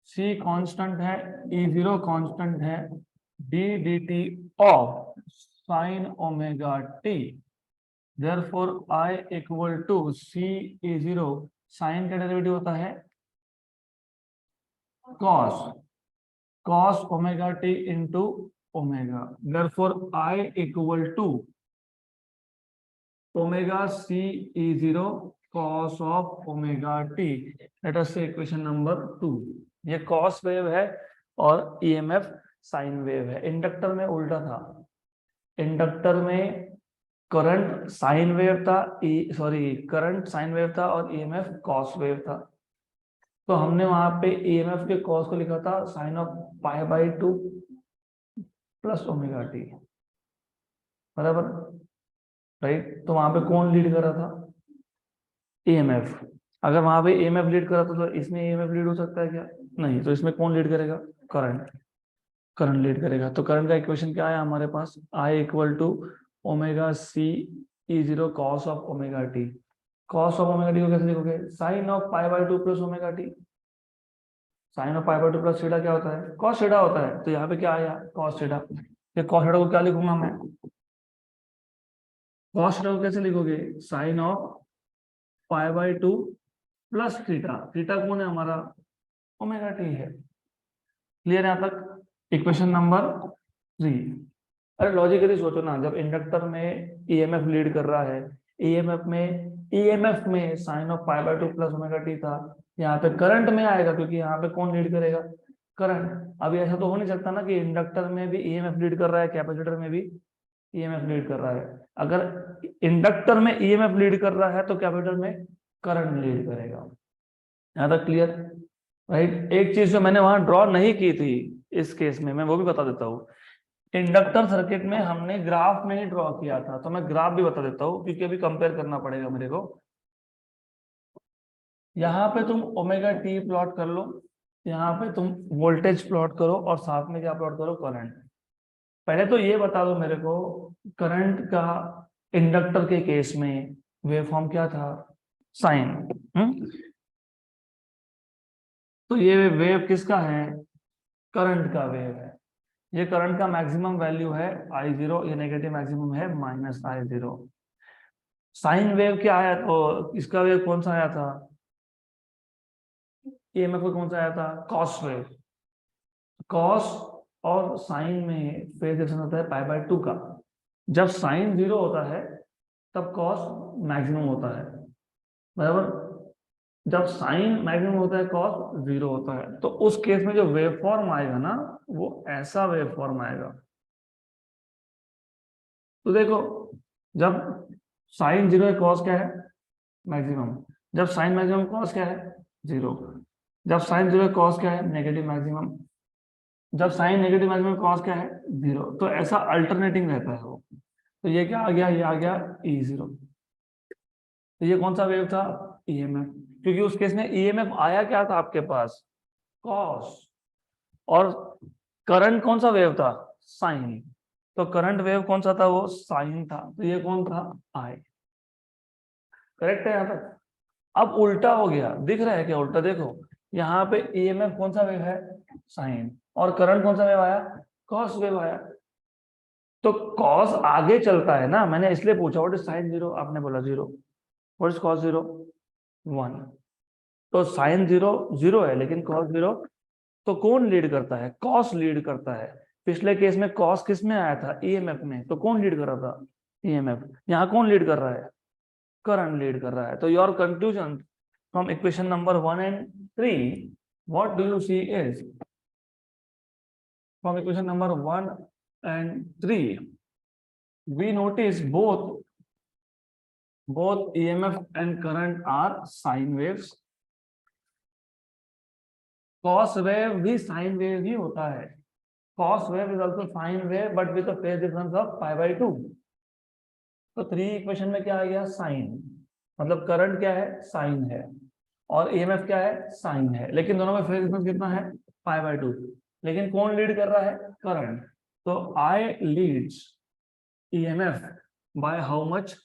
c constant है, e0 constant है, d dt of sin omega t, therefore I equal to c e0, sin का derivative होता है cos omega t into omega, therefore I equal to omega c e0 cos of omega t, let us say equation number 2, ये cos wave है और EMF sine wave है। Inductor में उल्टा था, इंडक्टर में करंट साइन वेव था, current sine wave था और EMF कॉस वेव था, तो हमने वहां पे EMF के कॉस को लिखा था sine of π/2 plus omega t, बराबर, राइट। तो वहां पे कौन लीड कर रहा था, EMF, अगर वहां पे EMF लीड कर रहा था तो इसमें EMF लीड हो सकता है क्या, नहीं, तो इसमें कौन लीड करेगा, करंट लीड करेगा। तो करंट का इक्वेशन क्या है हमारे पास, I equal to omega C E0 cos of omega t, cos of omega t को कैसे लिखोगे, sine of π/2 plus omega t, sine of π/2 plus theta क्या होता है, कॉस थीटा होता है, तो यहाँ पे क्या आया, कॉस थीटा, ये कॉस थीटा को क्या लिखूंगा मैं, कॉस थीटा को कैसे लिखोगे, sine of π/2 plus theta, theta कौन है हमारा, ओमेगा टी है, क्लियर है यहाँ तक, इक्वेशन नंबर 3। अरे लॉजिकली सोचो ना, जब इंडक्टर में EMF लीड कर रहा है, EMF में sine of π/2 plus omega t था, यहाँ पे करंट में आएगा क्योंकि यहाँ पे कौन लीड करेगा, करंट। अभी ऐसा तो हो नहीं सकता ना कि इंडक्टर में भी EMF लीड कर रहा है, कैपेसिटर में भी EMF लीड कर रहा है, अगर इंडक्टर में EMF लीड कर रहा है तो कैपेसिटर में करंट लीड करेगा, यहाँ तक क्लियर, राइट। एक चीज जो मैंने वहां ड्रॉ नहीं की थी इस केस में, मैं वो भी बता देता हूँ, इंडक्टर सर्किट में हमने ग्राफ में ही ड्रॉ किया था, तो मैं ग्राफ भी बता देता हूँ क्योंकि अभी कंपेयर करना पड़ेगा मेरे को। यहाँ पे तुम ओमेगा टी प्लॉट कर लो, यहाँ पे तुम वोल्टेज प्लॉट करो और साथ में क्या प्लॉट करो, करंट। पहले तो ये बता दो मेरे को, करंट का इंडक्टर के केस में वेव फॉर्म क्या था, साइन, तो ये वेव किसका है, करंट का वेव है, ये करंट का मैक्सिमम वैल्यू है I0, ये नेगेटिव मैक्सिमम है -I0। साइन वेव क्या आया, तो इसका वेव कौन सा आया था, EMF को कौन सा आया था, कॉस वेव, कॉस और साइन में फेज डिफरेंस होता है π/2 का, जब साइन 0 होता है तब कॉस मैक्सिमम होता है, बराबर, जब साइन मैक्सिमम होता है कॉस 0 होता है, तो उस केस में जो वेव फॉर्म आएगा ना वो ऐसा वेव फॉर्म आएगा। तो देखो, जब साइन 0 है कॉस क्या है, मैक्सिमम, जब साइन मैक्सिमम कॉस क्या है, 0, जब साइन 0 है कॉस क्या है, नेगेटिव मैक्सिमम, जब साइन नेगेटिव मैक्सिमम कॉस क्या है, 0, तो ऐसा अल्टरनेटिंग रहता है वो। तो ये क्या आ गया, ये आ गया E0, तो ये कौन सा वेव था, EMF, क्योंकि उस केस में EMF आया क्या था आपके पास, कॉस, और करंट कौन सा वेव था, साइन, तो करंट वेव कौन सा था, वो साइन था, तो ये कौन था, I, करेक्ट है यहाँ तक। अब उल्टा हो गया, दिख रहा है क्या उल्टा, देखो यहाँ पे EMF कौन सा वेव है, साइन, और करंट कौन सा वेव आया, कॉस वेव आया, तो कॉस आगे चलता है ना, मैंने इसलिए पूछा व्हाट इज साइन 0, आपने बोला 0, व्हाट इज कॉस 0, 1, तो साइन 0 0 है लेकिन कॉस 0, तो कौन लीड करता है, कॉस लीड करता है। पिछले केस में कॉस किस में आया था, EMF में, तो कौन लीड कर रहा था, ईएमएफ। यहाँ कौन लीड कर रहा है? करंट लीड कर रहा है। तो your conclusion from equation number 1 and 3, what do you see is, from equation number 1 and 3 we notice both EMF and current are sine waves. cos wave भी sine wave ही होता है. cos wave is also sine wave but with a phase difference of pi/2. तो 3 equation में क्या आ गया? Sign, मतलब current क्या है? साइन है, और ईएमएफ क्या है? साइन है, लेकिन दोनों में फेज डिफरेंस कितना है? pi/2. लेकिन कौन लीड कर रहा है? करंट. तो I leads EMF by how much?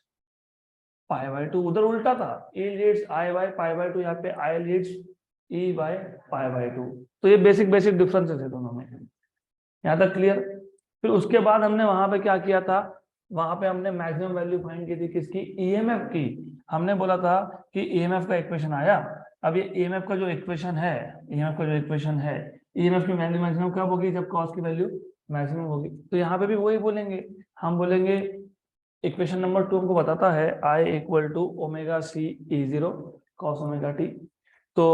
pi/2. उधर उल्टा था, E Leeds I by pi/2, यहाँ पे I Leeds E by pi/2. तो ये बेसिक डिफरेंसेस है दोनों में. यहाँ तक क्लियर? फिर उसके बाद हमने वहां पे क्या किया था? वहां पे हमने मैक्सिमम वैल्यू फाइंड की थी, किसकी? ईएमएफ की. हमने बोला था कि ईएमएफ का इक्वेशन आया. अब ये ईएमएफ का जो इक्वेशन है, ईएमएफ की वैल्यू मैक्सिमम कब होगी? जब कॉस की वैल्यू मैक्सिमम होगी. तो यहाँ पे भी वही बोलेंगे, हम बोलेंगे इक्वेशन नंबर 2 हमको बताता है I = ωc/E0 cos ωt. तो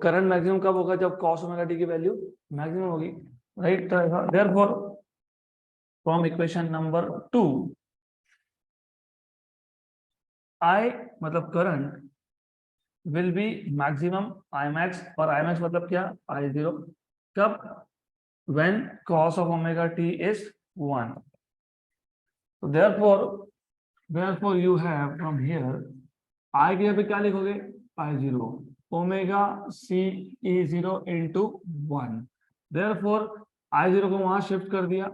करंट मैक्सिमम कब होगा? जब cos ωt की वैल्यू मैक्सिमम होगी, right? Therefore from equation number 2 I मतलब current will be maximum Imax, और Imax मतलब क्या? I0. कब? when cos of ωt is 1. so therefore you have from here I के यहाँ पे क्या लिखोगे? I0 ωc/E0 into 1. therefore I0 को वहां शिफ्ट कर दिया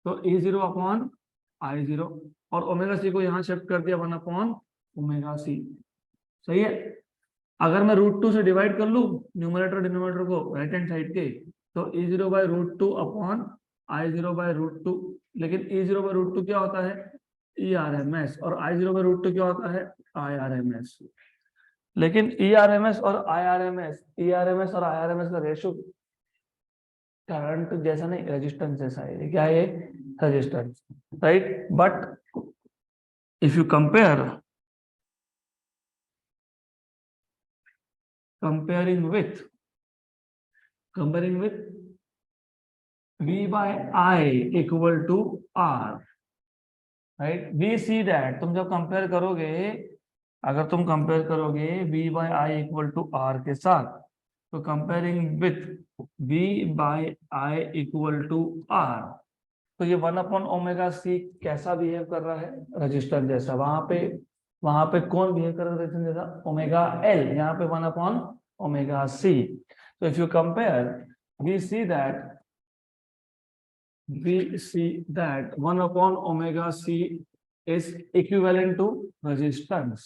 तो E0 अपॉन I0, और ωc को यहाँ शिफ्ट कर दिया 1 अपॉन ωc. सही है? अगर मैं √2 से डिवाइड कर लूं न्यूमरेटर डिनोमिनेटर को राइट हैंड साइड के, तो E0/√2 अपॉन I0/√2. लेकिन E0/√2 क्या होता है? ERMS, और I0/√2 क्या होता है? IRMS. लेकिन ERMS और IRMS का रेशियो करंट जैसा नहीं, रेजिस्टेंस जैसा है. क्या है? Resistance, right? But if you comparing with V by I equal to R, right? We see that तुम जब कंपेयर करोगे, अगर तुम कंपेयर करोगे V by I equal to R के साथ, तो comparing with V by I equal to R, तो ये 1/ωc कैसा बिहेव कर रहा है? रजिस्टर जैसा. वहां पे कौन बिहेव कर रहा है? रजिस्टर जैसा. ωL, यहाँ पे 1/ωc. so if you compare, we see that 1/ωc is equivalent to resistance,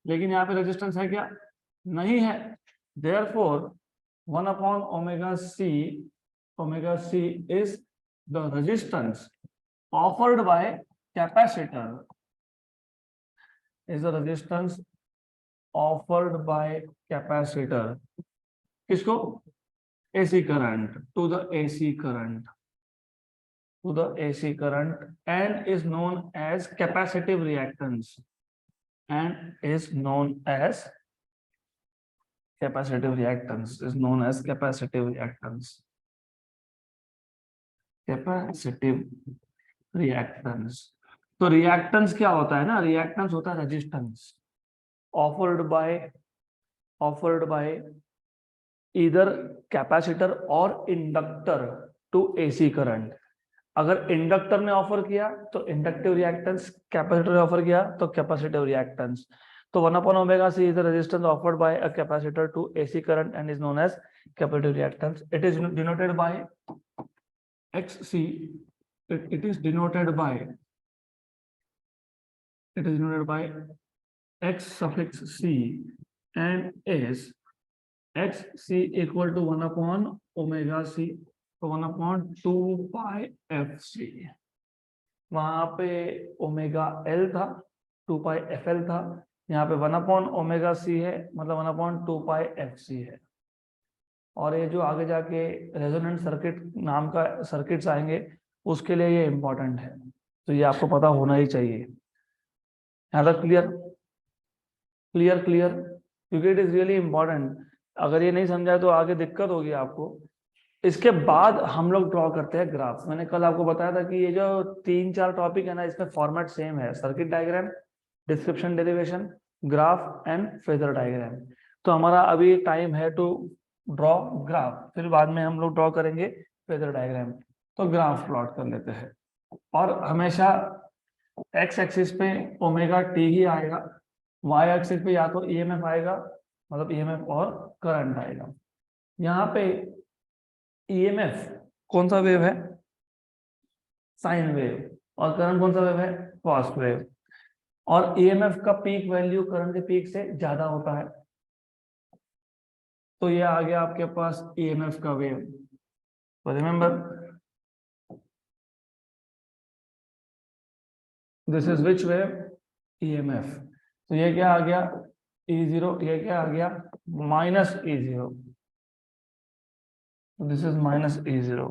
लेकिन यहाँ पे रेजिस्टेंस है क्या? नहीं है. therefore 1/ωc is the resistance offered by capacitor, किसको? AC current, to the AC current, and is known as capacitive reactance, तो reactance क्या होता है ना? रिएक्टेंस होता है रेजिस्टेंस ऑफर्ड बाय इधर कैपेसिटर और इंडक्टर टू एसी करंट. अगर इंडक्टर ने ऑफर किया तो इंडक्टिव रिएक्टेंस, कैपेसिटर ने ऑफर किया तो कैपेसिटिव रिएक्टेंस. तो 1/ωc is the resistance offered by a capacitor to AC current and is known as capacitive reactance. It is denoted by XC. It is denoted by X suffix C and is XC equal to 1/ωc, तो 1/2 pi FC. वहां पे ωL था, 2 pi FL था, यहाँ पे 1/ωc है, मतलब 1/2 pi FC है. और ये जो आगे जाके रेजोनेंट सर्किट नाम का सर्किट्स आएंगे, उसके लिए ये इंपॉर्टेंट है, तो ये आपको पता होना ही चाहिए। यहाँ तक क्लियर? क्लियर क्लियर, क्योंकि इट इज रियली इंपॉर्टेंट। अगर ये नहीं समझा तो आगे दिक्कत होगी आपको। इसके बाद हम लोग ड्रॉ करते हैं ग्राफ। मैंने कल आपको बताया था कि ये जो 3-4 टॉपिक है ना, इसमें फॉर्मेट सेम है, circuit diagram, description, derivation, graph and phasor diagram. तो हमारा अभी टाइम है टू ड्रॉ ग्राफ, फिर बाद में हम लोग ड्रॉ करेंगे फेजर डायग्राम। तो ग्राफ प्लॉट कर लेते हैं, और हमेशा एक्स एक्सिस पे ओमेगा टी ही आएगा, वाई एक्सिस पे या तो ईएमएफ आएगा, मतलब ईएमएफ और करंट आएगा। यहाँ पे ईएमएफ कौन सा वेव है? Sine wave. और करंट कौन सा वेव है? Cos wave. और ईएमएफ का पीक वैल्यू करंट के पीक से ज्यादा होता है, तो ये आ गया आपके पास ईएमएफ का वेव। तो remember, this is which wave? EMF. तो ये क्या आ गया? E0। ये क्या आ गया? Minus E0। This is minus E0।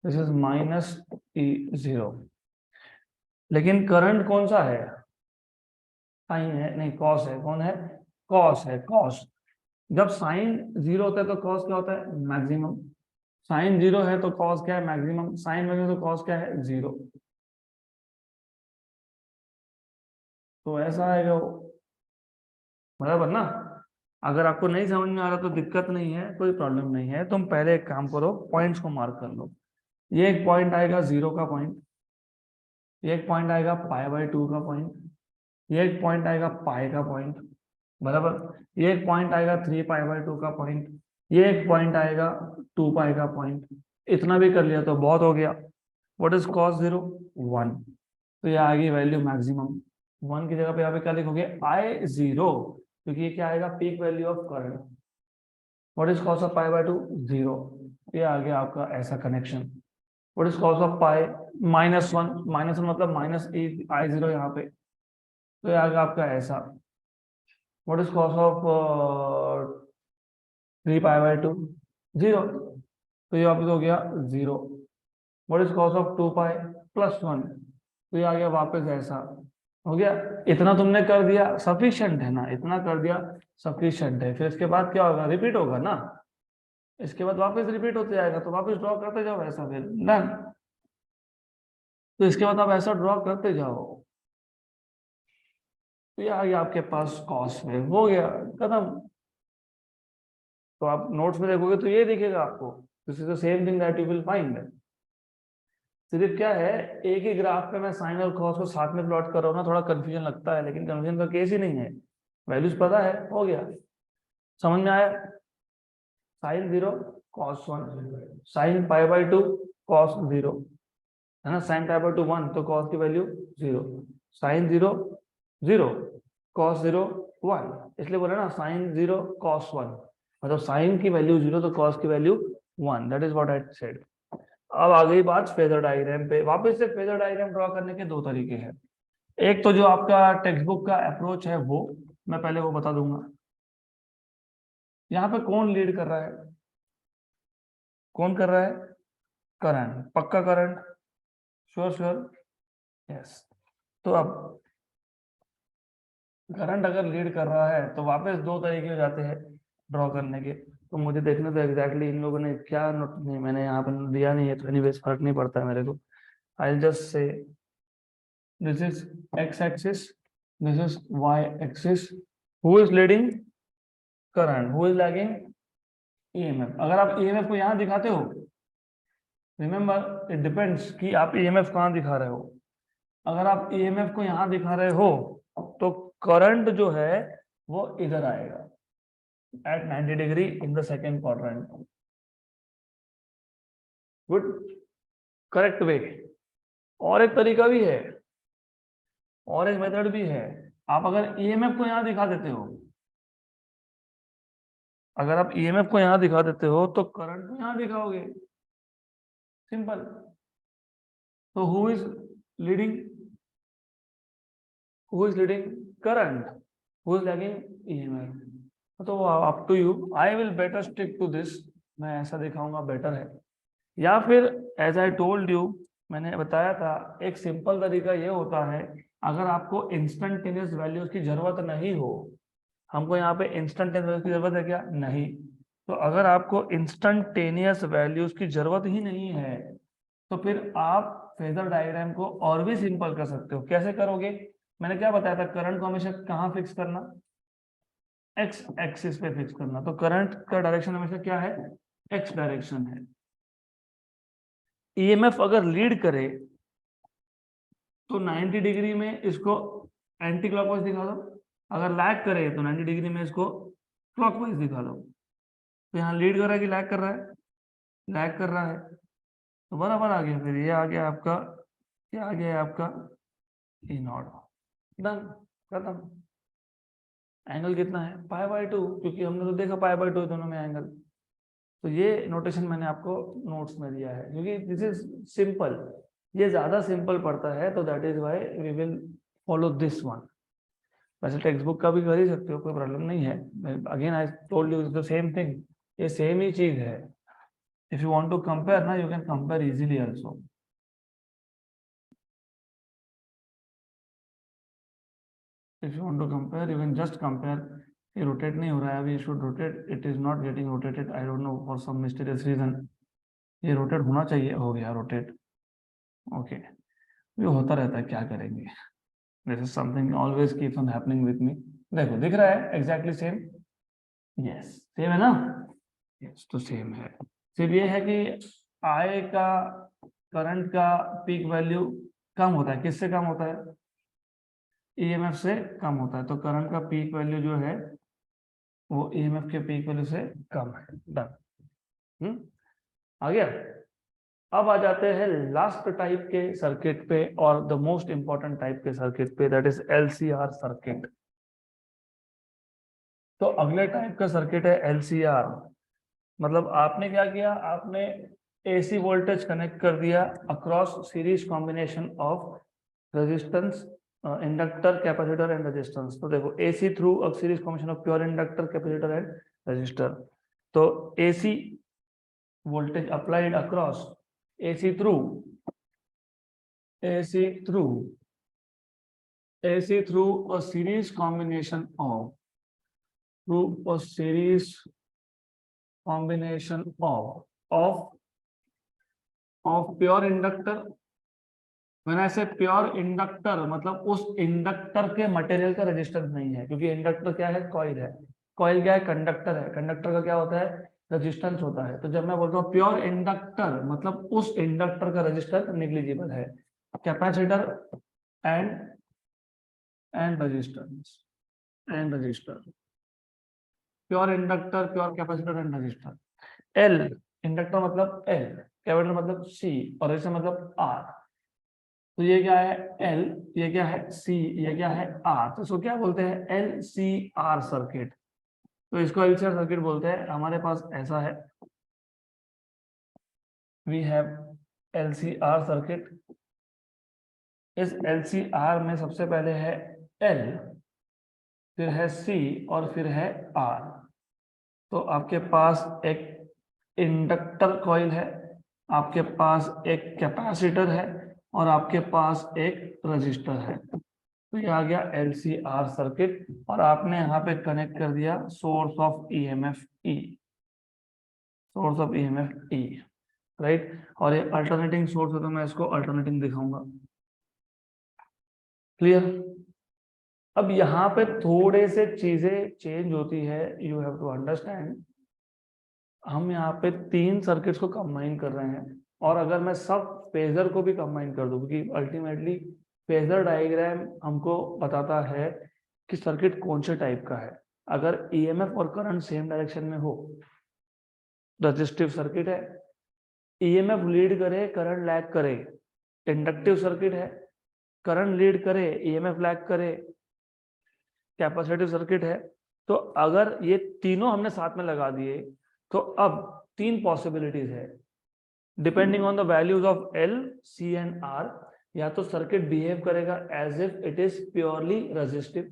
This is minus E0। लेकिन करंट कौन सा है? साइन है, नहीं कॉस है। कौन है? कॉस है, कॉस। जब साइन 0 होता है तो कॉस क्या होता है? मैक्सिमम। साइन 0 है तो कॉस क्या है? मैक्सिमम। साइन मैक्सिमम तो कॉस क्या है? 0। तो ऐसा आएगा वो, बराबर ना? अगर आपको नहीं समझ में आ रहा तो दिक्कत नहीं है, कोई प्रॉब्लम नहीं है। तुम पहले एक काम करो, पॉइंट्स को मार्क कर लो। ये एक पॉइंट आएगा 0 का पॉइंट, ये एक पॉइंट आएगा π/2 का पॉइंट, ये एक पॉइंट आएगा पाई का पॉइंट, बराबर। ये एक पॉइंट आएगा 3π/2 का पॉइंट, ये एक पॉइंट आएगा 2π का पॉइंट। इतना भी कर लिया तो बहुत हो गया। What is cos 0? 1। तो ये आ गई वैल्यू मैक्सिमम। 1 की जगह पे यहाँ पे क्या लिखोगे? I0, क्योंकि ये क्या आएगा? Peak value of current. What is cos of π/2? 0। ये आ गया आपका ऐसा connection. What is cos of pi? -1। -1 मतलब माइनस I0 यहाँ पे। तो ये आ गया आपका ऐसा। What is cos of 3π/2? 0। तो ये वापस हो गया 0। What is cos of 2π? +1। तो ये आ गया वापस ऐसा। हो गया। इतना तुमने कर दिया, सफिशिएंट है ना? इतना कर दिया, सफिशिएंट है। फिर इसके बाद क्या होगा? रिपीट होगा ना? इसके बाद वापस रिपीट होते जाएगा, तो वापस ड्रॉ करते जाओ ऐसा, फिर डन। तो इसके बाद आप ऐसा ड्रॉ करते जाओ। तो ये आ गया आपके पास कॉस में, हो गया खत्म। तो आप नोट्स में देखोगे तो ये दिखेगा आपको, this is the same thing that you will find. सिर्फ क्या है, एक ही ग्राफ पे मैं साइन और कॉस को साथ में प्लॉट कर रहा हूँ ना, थोड़ा कंफ्यूजन लगता है, लेकिन कंफ्यूजन का केस ही नहीं है। वैल्यूज पता है, हो गया। समझ में आया? साइन 0 कॉस 1, साइन π/2 कॉस 0, है ना? साइन π/2 1, तो कॉस की वैल्यू 0। साइन 0 0, कॉस 0 1, इसलिए बोला ना साइन 0 कॉस 1, मतलब साइन की वैल्यू 0 तो कॉस की value 1। That is what I said. अब आ गई बात फेजर डायग्राम पे। वापस से फेजर डायग्राम ड्रॉ करने के दो तरीके हैं। एक तो जो आपका टेक्स्ट बुक का अप्रोच है वो मैं पहले वो बता दूंगा। यहाँ पे कौन लीड कर रहा है? कौन कर रहा है? करंट। पक्का करंट? Sure sure, yes. तो अब करंट अगर लीड कर रहा है तो वापस दो तरीके हो जाते हैं ड्रॉ करने के। तो मुझे देखने तो एग्जैक्टली इन लोगों ने क्या नोट नहीं, मैंने यहाँ पे दिया नहीं है, तो एनीवेज फर्क नहीं पड़ता है मेरे को। I will just say this is x axis, this is y axis. Who is leading? Current. Who is lagging? EMF. अगर आप EMF को यहाँ दिखाते हो, रिमेंबर इट डिपेंड्स कि आप EMF कहाँ दिखा रहे हो। अगर आप EMF को यहाँ दिखा रहे हो तो करंट जो है वो इधर आएगा at 90 degree in the second quadrant. Good, correct way. और एक तरीका भी है, और एक मेथड भी है। आप अगर EMF को यहाँ दिखा देते हो, अगर आप EMF को यहाँ दिखा देते हो तो करंट को यहाँ दिखाओगे, सिंपल। तो who is leading? Who is leading? Current. Who is lagging? EMF। तो up to you, I will better stick to this, मैं ऐसा दिखाऊंगा बेटर है, या फिर एज आई टोल्ड यू, मैंने बताया था एक सिंपल तरीका ये होता है, अगर आपको इंस्टेंटेनियस वैल्यूज की जरूरत नहीं हो, हमको यहाँ पे इंस्टेंटेनियस वैल्यूज की जरूरत है क्या, नहीं, तो अगर आपको इंस्टेंटेनियस वैल्यूज की जरूरत ही नहीं है, तो फिर आप फेजर डायग्राम को और भी सिंपल कर सकते हो। कैसे करोगे, मैंने क्या बताया था, करंट को हमेशा कहाँ फिक्स करना, एक्स एक्सिस पे फिक्स करना, तो करंट का डायरेक्शन हमेशा क्या है, एक्स डायरेक्शन है। ईएमएफ अगर लीड करे तो 90 डिग्री में इसको एंटी क्लॉकवाइज दिखा दो, अगर लैग करे तो 90 डिग्री में इसको क्लॉकवाइज दिखा दो। तो यहाँ लीड कर रहा है कि लैग कर रहा है, लैग कर रहा है, तो बराबर आ गया, फिर ये आ गया आपका, क्या आ गया आपका, ई नॉट, डन, खत्म। एंगल कितना है, π/2, क्योंकि हमने तो देखा π/2 दोनों में एंगल, तो ये नोटेशन मैंने आपको नोट्स में दिया है, क्योंकि दिस इज सिंपल, ये ज्यादा सिंपल पड़ता है, तो that is why we will follow this one. वैसे टेक्स्ट बुक का भी कर ही सकते हो, कोई प्रॉब्लम नहीं है, again I told you the same thing, ये सेम ही चीज है। If you want to compare ना, you can compare easily also. If you want to compare, you can just compare. ये रोटेट नहीं हो रहा है अभी, should rotate, it is not getting rotated, I don't know for some mysterious reason, ये rotate होना चाहिए, हो गया रोटेट, ओके, ये होता रहता है, क्या करेंगे, this is something always keeps on happening with me. देखो दिख रहा है एग्जैक्टली सेम, यस सेम है ना, यस तो सेम है। सिर्फ ये है कि आई का, करंट का पीक वैल्यू कम होता है, किससे कम होता है, ईएमएफ से कम होता है, तो करंट का पीक वैल्यू जो है वो ईएमएफ के पीक वैल्यू से कम है, डन। आ गया। अब आ जाते हैं लास्ट टाइप के सर्किट पे, और द मोस्ट इंपॉर्टेंट टाइप के सर्किट पे, दैट इज एलसीआर सर्किट। तो अगले टाइप का सर्किट है एलसीआर, मतलब आपने क्या किया, आपने एसी वोल्टेज कनेक्ट कर दिया across series combination of resistance, inductor, capacitor and resistance. तो देखो AC through a series combination of pure inductor, capacitor and resistor, तो AC voltage applied across AC through AC through AC through a series combination of through a series combination of pure inductor। मैंने ऐसे pure inductor मतलब उस inductor के material का resistance नहीं है, क्योंकि इंडक्टर क्या है, कॉइल है, कॉइल क्या है, कंडक्टर है, कंडक्टर का क्या होता है, रेजिस्टेंस होता है। तो जब मैं बोलता हूँ प्योर इंडक्टर, मतलब उस इंडक्टर का रेजिस्टेंस नेग्लिजिबल है, capacitor and resistance and register, pure inductor, pure capacitor and register. L inductor मतलब एल, कैपेसिटर मतलब सी, और रेजिस्टर मतलब आर। तो ये क्या है एल, ये क्या है सी, ये क्या है आर, तो इसको क्या बोलते हैं, एल सी आर सर्किट। तो इसको एल सी आर सर्किट बोलते हैं। हमारे पास ऐसा है, we have L C R circuit. इस एल सी आर में सबसे पहले है एल, फिर है सी, और फिर है आर। तो आपके पास एक इंडक्टर कॉइल है, आपके पास एक कैपेसिटर है, और आपके पास एक रजिस्टर है। तो ये आ गया LCR सर्किट, और आपने यहाँ पे कनेक्ट कर दिया source of EMF E, source of EMF E, right. और ये अल्टरनेटिंग सोर्स है, तो मैं इसको अल्टरनेटिंग दिखाऊंगा, क्लियर। अब यहाँ पे थोड़े से चीजें चेंज होती है, यू हैव टू अंडरस्टैंड। हम यहाँ पे 3 सर्किट्स को कंबाइन कर रहे हैं, और अगर मैं सब फेजर को भी कंबाइन कर दूं, क्योंकि अल्टीमेटली फेजर डायग्राम हमको बताता है कि सर्किट कौन से टाइप का है। अगर ईएमएफ और करंट सेम डायरेक्शन में हो, रेजिस्टिव सर्किट है। ईएमएफ लीड करे, करंट लैग करे, इंडक्टिव सर्किट है। करंट लीड करे, ईएमएफ लैग करे, कैपेसिटिव सर्किट है। तो अगर ये तीनों हमने साथ में लगा दिए, तो अब 3 पॉसिबिलिटीज है, depending on the values of L, C and R. या तो सर्किट बिहेव करेगा as if it is purely resistive,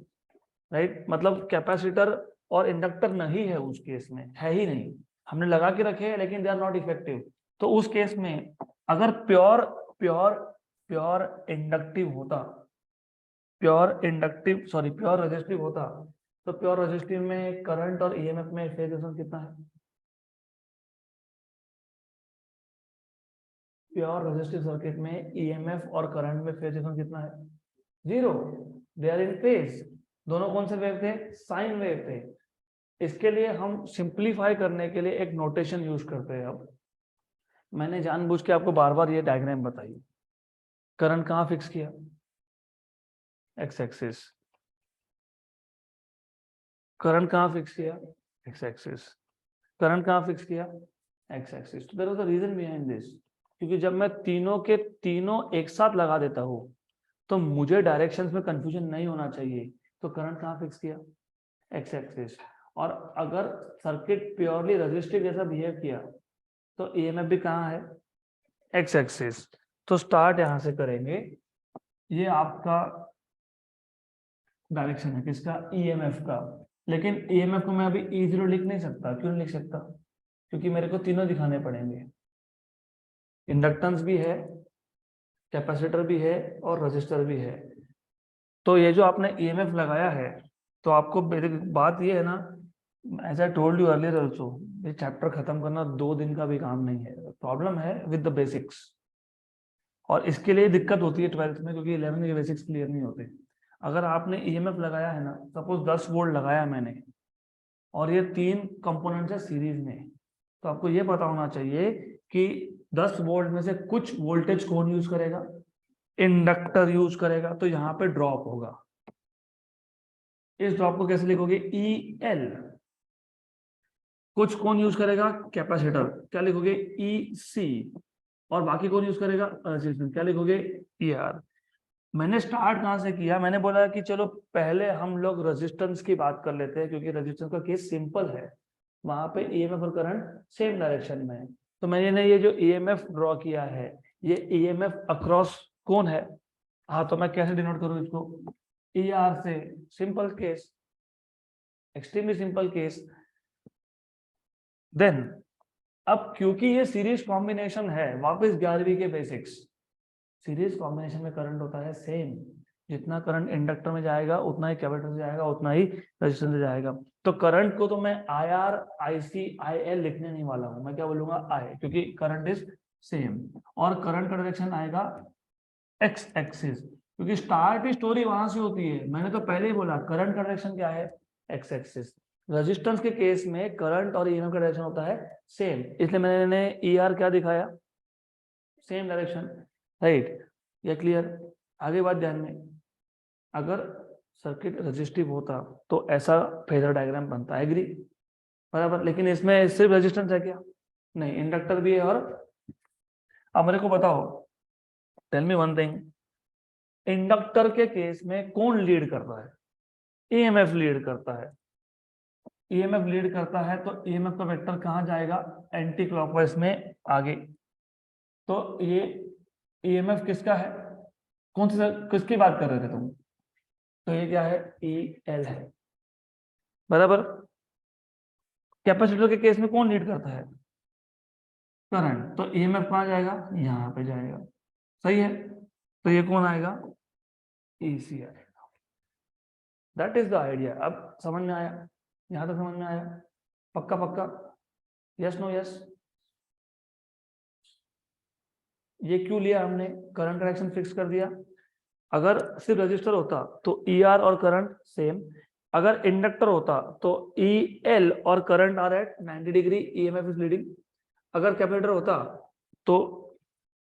right, मतलब कैपेसिटर और इंडक्टर नहीं है उस केस में, है ही नहीं, हमने लगा के रखे हैं लेकिन दे आर नॉट इफेक्टिव, तो उस केस में अगर प्योर प्योर प्योर इंडक्टिव होता, प्योर रेजिस्टिव होता, तो प्योर रेजिस्टिव में करंट और ईएमएफ में फेज डिफरेंस कितना है? प्योर रेजिस्टिव सर्किट में ईएमएफ और करंट में फेज डिफरेंस कितना है? 0। They are in phase. दोनों कौन से वेव थे? साइन वेव थे। इसके लिए हम सिंप्लीफाई करने के लिए एक नोटेशन यूज करते हैं। अब मैंने जानबूझ के आपको बार बार ये डायग्राम बताई। करंट कहाँ फिक्स किया? X axis. करंट कहाँ फिक्स किया? X axis. करंट कहाँ फिक्स किया? X axis. तो there was a reason behind this, क्योंकि जब मैं तीनों के तीनों एक साथ लगा देता हूँ तो मुझे डायरेक्शंस में कंफ्यूजन नहीं होना चाहिए। तो करंट कहाँ फिक्स किया? X axis. और अगर सर्किट प्योरली रेजिस्टिव जैसा बिहेव किया तो ईएमएफ भी कहाँ है? X axis. तो स्टार्ट यहां से करेंगे। ये आपका डायरेक्शन है किसका? ईएमएफ का। लेकिन ईएमएफ को मैं अभी E0 लिख नहीं सकता। क्यों नहीं लिख सकता? क्योंकि मेरे को तीनों दिखाने पड़ेंगे। इंडक्टेंस भी है, कैपेसिटर भी है और रेजिस्टर भी है। तो ये जो आपने ईएमएफ लगाया है, तो आपको बात ये है ना, as I told you earlier also, ये चैप्टर खत्म करना 2 दिन का भी काम नहीं है। प्रॉब्लम है विद द बेसिक्स, और इसके लिए दिक्कत होती है 12th में, क्योंकि 11th के बेसिक्स क्लियर नहीं होते। अगर आपने ईएमएफ लगाया है ना, सपोज 10 वोल्ट लगाया मैंने, और ये 3 कंपोनेंट्स है सीरीज में, तो आपको ये पता होना चाहिए कि 10 वोल्ट में से कुछ वोल्टेज कौन यूज करेगा? इंडक्टर यूज करेगा। तो यहाँ पे ड्रॉप होगा। इस ड्रॉप को कैसे लिखोगे? E L. कुछ कौन यूज करेगा? कैपेसिटर। क्या लिखोगे? ई सी। और बाकी कौन यूज करेगा? रेजिस्टेंस। क्या लिखोगे? E R. मैंने स्टार्ट कहां से किया? मैंने बोला कि चलो पहले हम लोग रेजिस्टेंस की बात कर लेते हैं, क्योंकि रेजिस्टेंस का केस सिंपल है, वहां पे ईएमएफ और करंट सेम डायरेक्शन में है। तो मैंने ये जो ईएमएफ ड्रॉ किया है, ये ईएमएफ अक्रॉस कौन है? हाँ, तो मैं कैसे डिनोट करूं इसको? ई आर से। Simple case, extremely simple case. Then अब क्योंकि ये सीरीज कॉम्बिनेशन है, वापस 11वीं के बेसिक्स, सीरीज कॉम्बिनेशन में करंट होता है सेम। जितना करंट इंडक्टर में जाएगा उतना ही कैपेसिटर से जाएगा, उतना ही रेजिस्टेंस से जाएगा। तो करंट को तो मैं I R, I C, I L लिखने नहीं वाला हूं। मैं क्या बोलूंगा? आई, क्योंकि करंट इज सेम। और करंट का डायरेक्शन आएगा एक्स एक्सिस, क्योंकि स्टार्ट स्टोरी वहां से होती है। मैंने तो पहले ही बोला करंट का डायरेक्शन क्या है? X axis. रेजिस्टेंस के केस में करंट और ईएमएफ का डायरेक्शन होता है सेम, इसलिए मैंने ई आर क्या दिखाया? Same direction, right? ये क्लियर? आगे बात ध्यान में, अगर सर्किट रेजिस्टिव होता तो ऐसा फेजर डायग्राम बनता है, एग्री? बराबर। लेकिन इसमें सिर्फ रेजिस्टेंस है क्या? नहीं, इंडक्टर भी है। और अब मेरे को बताओ, tell me one thing, inductor के केस में कौन लीड करता है? ईएमएफ लीड करता है। ईएमएफ लीड करता है तो ईएमएफ का वेक्टर कहाँ जाएगा? एंटी क्लॉकवाइज में आगे। तो ये ईएमएफ किसका है? कौन सी किसकी बात कर रहे थे तुम? तो ये क्या है? ई एल है। बराबर। कैपेसिटर के केस में कौन लीड करता है? करंट। तो ईएमएफ कहाँ जाएगा? यहाँ पे जाएगा। सही है। तो ये कौन आएगा? एसी आएगा। That is the idea. अब समझ में आया? यहाँ तक समझ में आया? पक्का पक्का? Yes no yes? ये क्यों लिया हमने? करंट डायरेक्शन फिक्स कर दिया। अगर सिर्फ रजिस्टर होता तो ई आर और करंट सेम। अगर इंडक्टर होता तो ई एल और current are at 90 degree, EMF is leading. अगर कैपेसिटर होता तो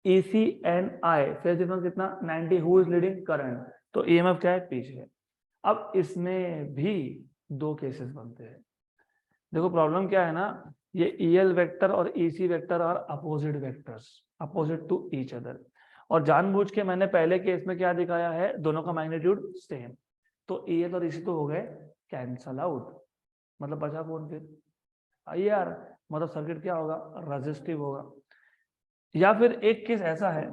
E C and I, phase difference कितना? 90, हु इज लीडिंग? करंट। तो ईएमएफ क्या है? पीछे। अब इसमें भी 2 केसेस बनते हैं। देखो प्रॉब्लम क्या है ना, ये EL वेक्टर और EC vector are opposite vectors, opposite to each other. और जानबूझ के मैंने पहले केस में क्या दिखाया है? दोनों का मैग्नीट्यूड सेम। तो EL और EC तो हो गए कैंसल आउट। मतलब बचा कौन फिर? IR। मतलब सर्किट क्या होगा? रेजिस्टिव होगा। या फिर एक केस ऐसा है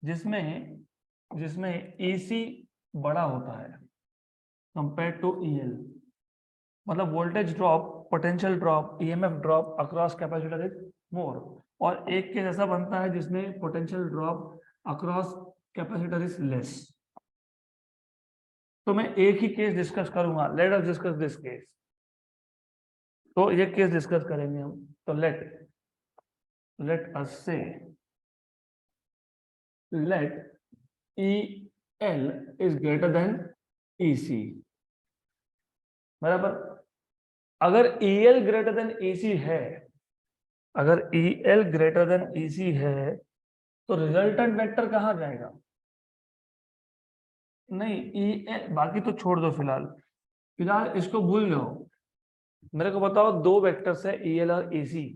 जिसमें जिसमें EC बड़ा होता है कंपेयर टू EL। मतलब voltage drop, potential drop, EMF drop across capacitor is more. और एक केस ऐसा बनता है जिसमें potential drop across capacitor is less. तो मैं एक ही केस डिस्कस करूंगा, let us discuss this case. तो ये केस डिस्कस करेंगे हम। तो let us say let EL is greater than EC, बराबर। अगर EL ग्रेटर देन EC है, अगर EL ग्रेटर देन EC है, तो रिजल्टेंट वेक्टर कहां जाएगा? नहीं, EL बाकी तो छोड़ दो, फिलहाल फिलहाल इसको भूल जाओ। मेरे को बताओ, दो वेक्टर्स है EL और EC,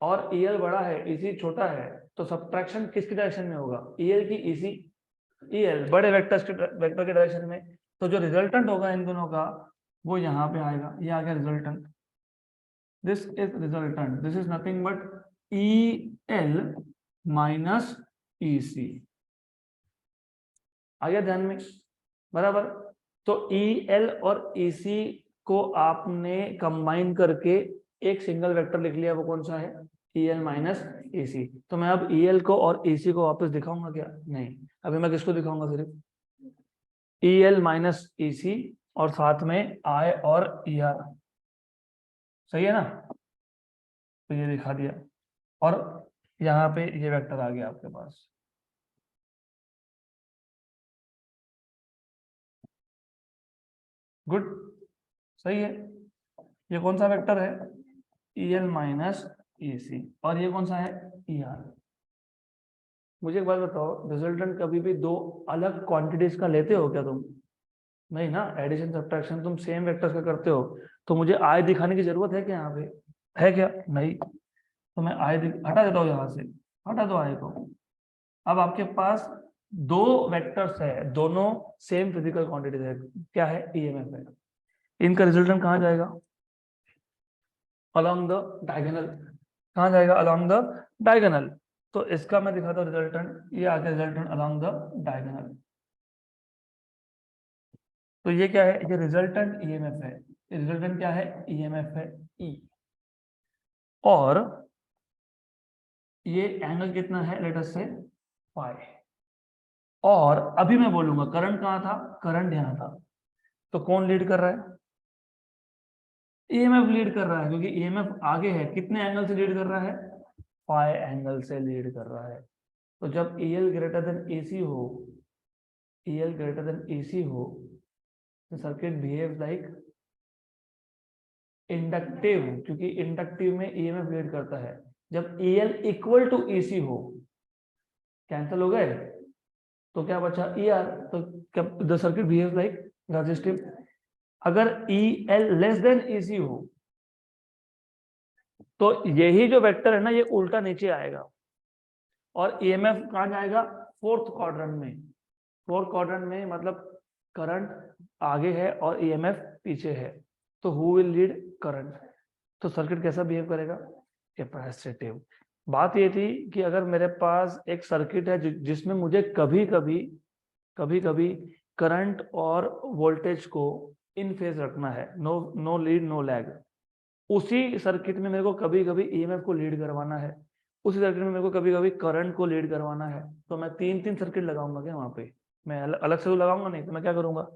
और EL बड़ा है EC छोटा है, तो सबट्रैक्शन किसकी डायरेक्शन में होगा? EL की EC? EL बड़े वेक्टर के डायरेक्शन में। तो जो रिजल्टेंट होगा इन दोनों का, वो यहाँ पे आएगा। ये आ गया resultant. This is resultant, this is nothing but EL minus EC। आ गया ध्यान में, बराबर। तो EL और EC को आपने कंबाइन करके एक सिंगल वेक्टर लिख लिया, वो कौन सा है? EL minus EC। तो मैं अब EL को और EC को वापस दिखाऊंगा क्या? नहीं, अभी मैं किसको दिखाऊंगा? सिर्फ EL माइनस EC और साथ में I और ER। सही है ना? तो ये दिखा दिया, और यहाँ पे ये वेक्टर आ गया आपके पास। गुड, सही है। ये कौन सा वेक्टर है? EL minus EC। और ये कौन सा है? ER। मुझे एक बात बताओ, रिजल्टेंट कभी भी दो अलग क्वांटिटीज का लेते हो क्या तुम? नहीं ना, एडिशन सब्ट्रैक्शन तुम सेम वेक्टर्स का करते हो। तो मुझे आई दिखाने की जरूरत है क्या यहाँ पे? है क्या? नहीं। तो मैं आई हटा देता हूँ यहाँ से, हटा दो आई को। अब आपके पास दो वेक्टर्स है, दोनों सेम फिजिकल क्वांटिटीज है। क्या है? EMF है। इनका रिजल्टेंट कहाँ जाएगा? Along the diagonal. कहाँ जाएगा? Along the diagonal. तो इसका मैं दिखाता हूँ रिजल्टेंट। ये आ गया रिजल्टेंट अलोंग द डायगोनल। तो ये क्या है? ये रिजल्टेंट EMF है। रिजल्टेंट क्या है? EMF है E। और ये एंगल कितना है? लेट अस से फाई। और अभी मैं बोलूंगा करंट कहाँ था? करंट यहाँ था। तो कौन लीड कर रहा है? EMF लीड कर रहा है, क्योंकि EMF आगे है। कितने एंगल से लीड कर रहा है? फाई एंगल से लीड कर रहा है। तो जब EL ग्रेटर देन AC हो, EL ग्रेटर देन AC हो, तो सर्किट बिहेव लाइक इंडक्टिव, क्योंकि इंडक्टिव में EMF लीड करता है। जब EL इक्वल टू EC हो, कैंसिल हो गए, तो क्या बचा? ER। तो the circuit behave like resistive. अगर EL लेस देन EC हो, तो यही जो वेक्टर है ना, ये उल्टा नीचे आएगा, और EMF कहाँ जाएगा? फोर्थ क्वाड्रेंट में। फोर्थ क्वाड्रेंट में मतलब करंट आगे है और EMF पीछे है। तो हु विल लीड? करंट। तो सर्किट कैसा बिहेव करेगा? कैपेसिटिव। बात ये थी कि अगर मेरे पास एक सर्किट है जिसमें मुझे कभी कभी करंट और वोल्टेज को इन फेज रखना है, नो लीड नो लैग, उसी सर्किट में मेरे को कभी कभी EMF को लीड करवाना है, उसी सर्किट में मेरे को कभी कभी करंट को लीड करवाना है, तो मैं तीन तीन सर्किट लगाऊंगा क्या वहां पे? मैं अलग से तो लगाऊंगा नहीं। तो मैं क्या करूंगा?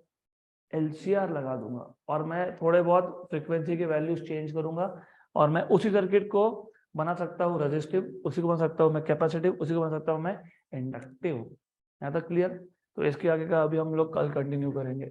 LCR लगा दूंगा, और मैं थोड़े बहुत फ्रिक्वेंसी के वैल्यूज चेंज करूंगा, और मैं उसी सर्किट को बना सकता हूँ रेजिस्टिव, उसी को बना सकता हूँ मैं कैपेसिटिव, उसी को बना सकता हूँ मैं इंडक्टिव। यहाँ तक क्लियर? तो इसके आगे का अभी हम लोग कल कंटिन्यू करेंगे।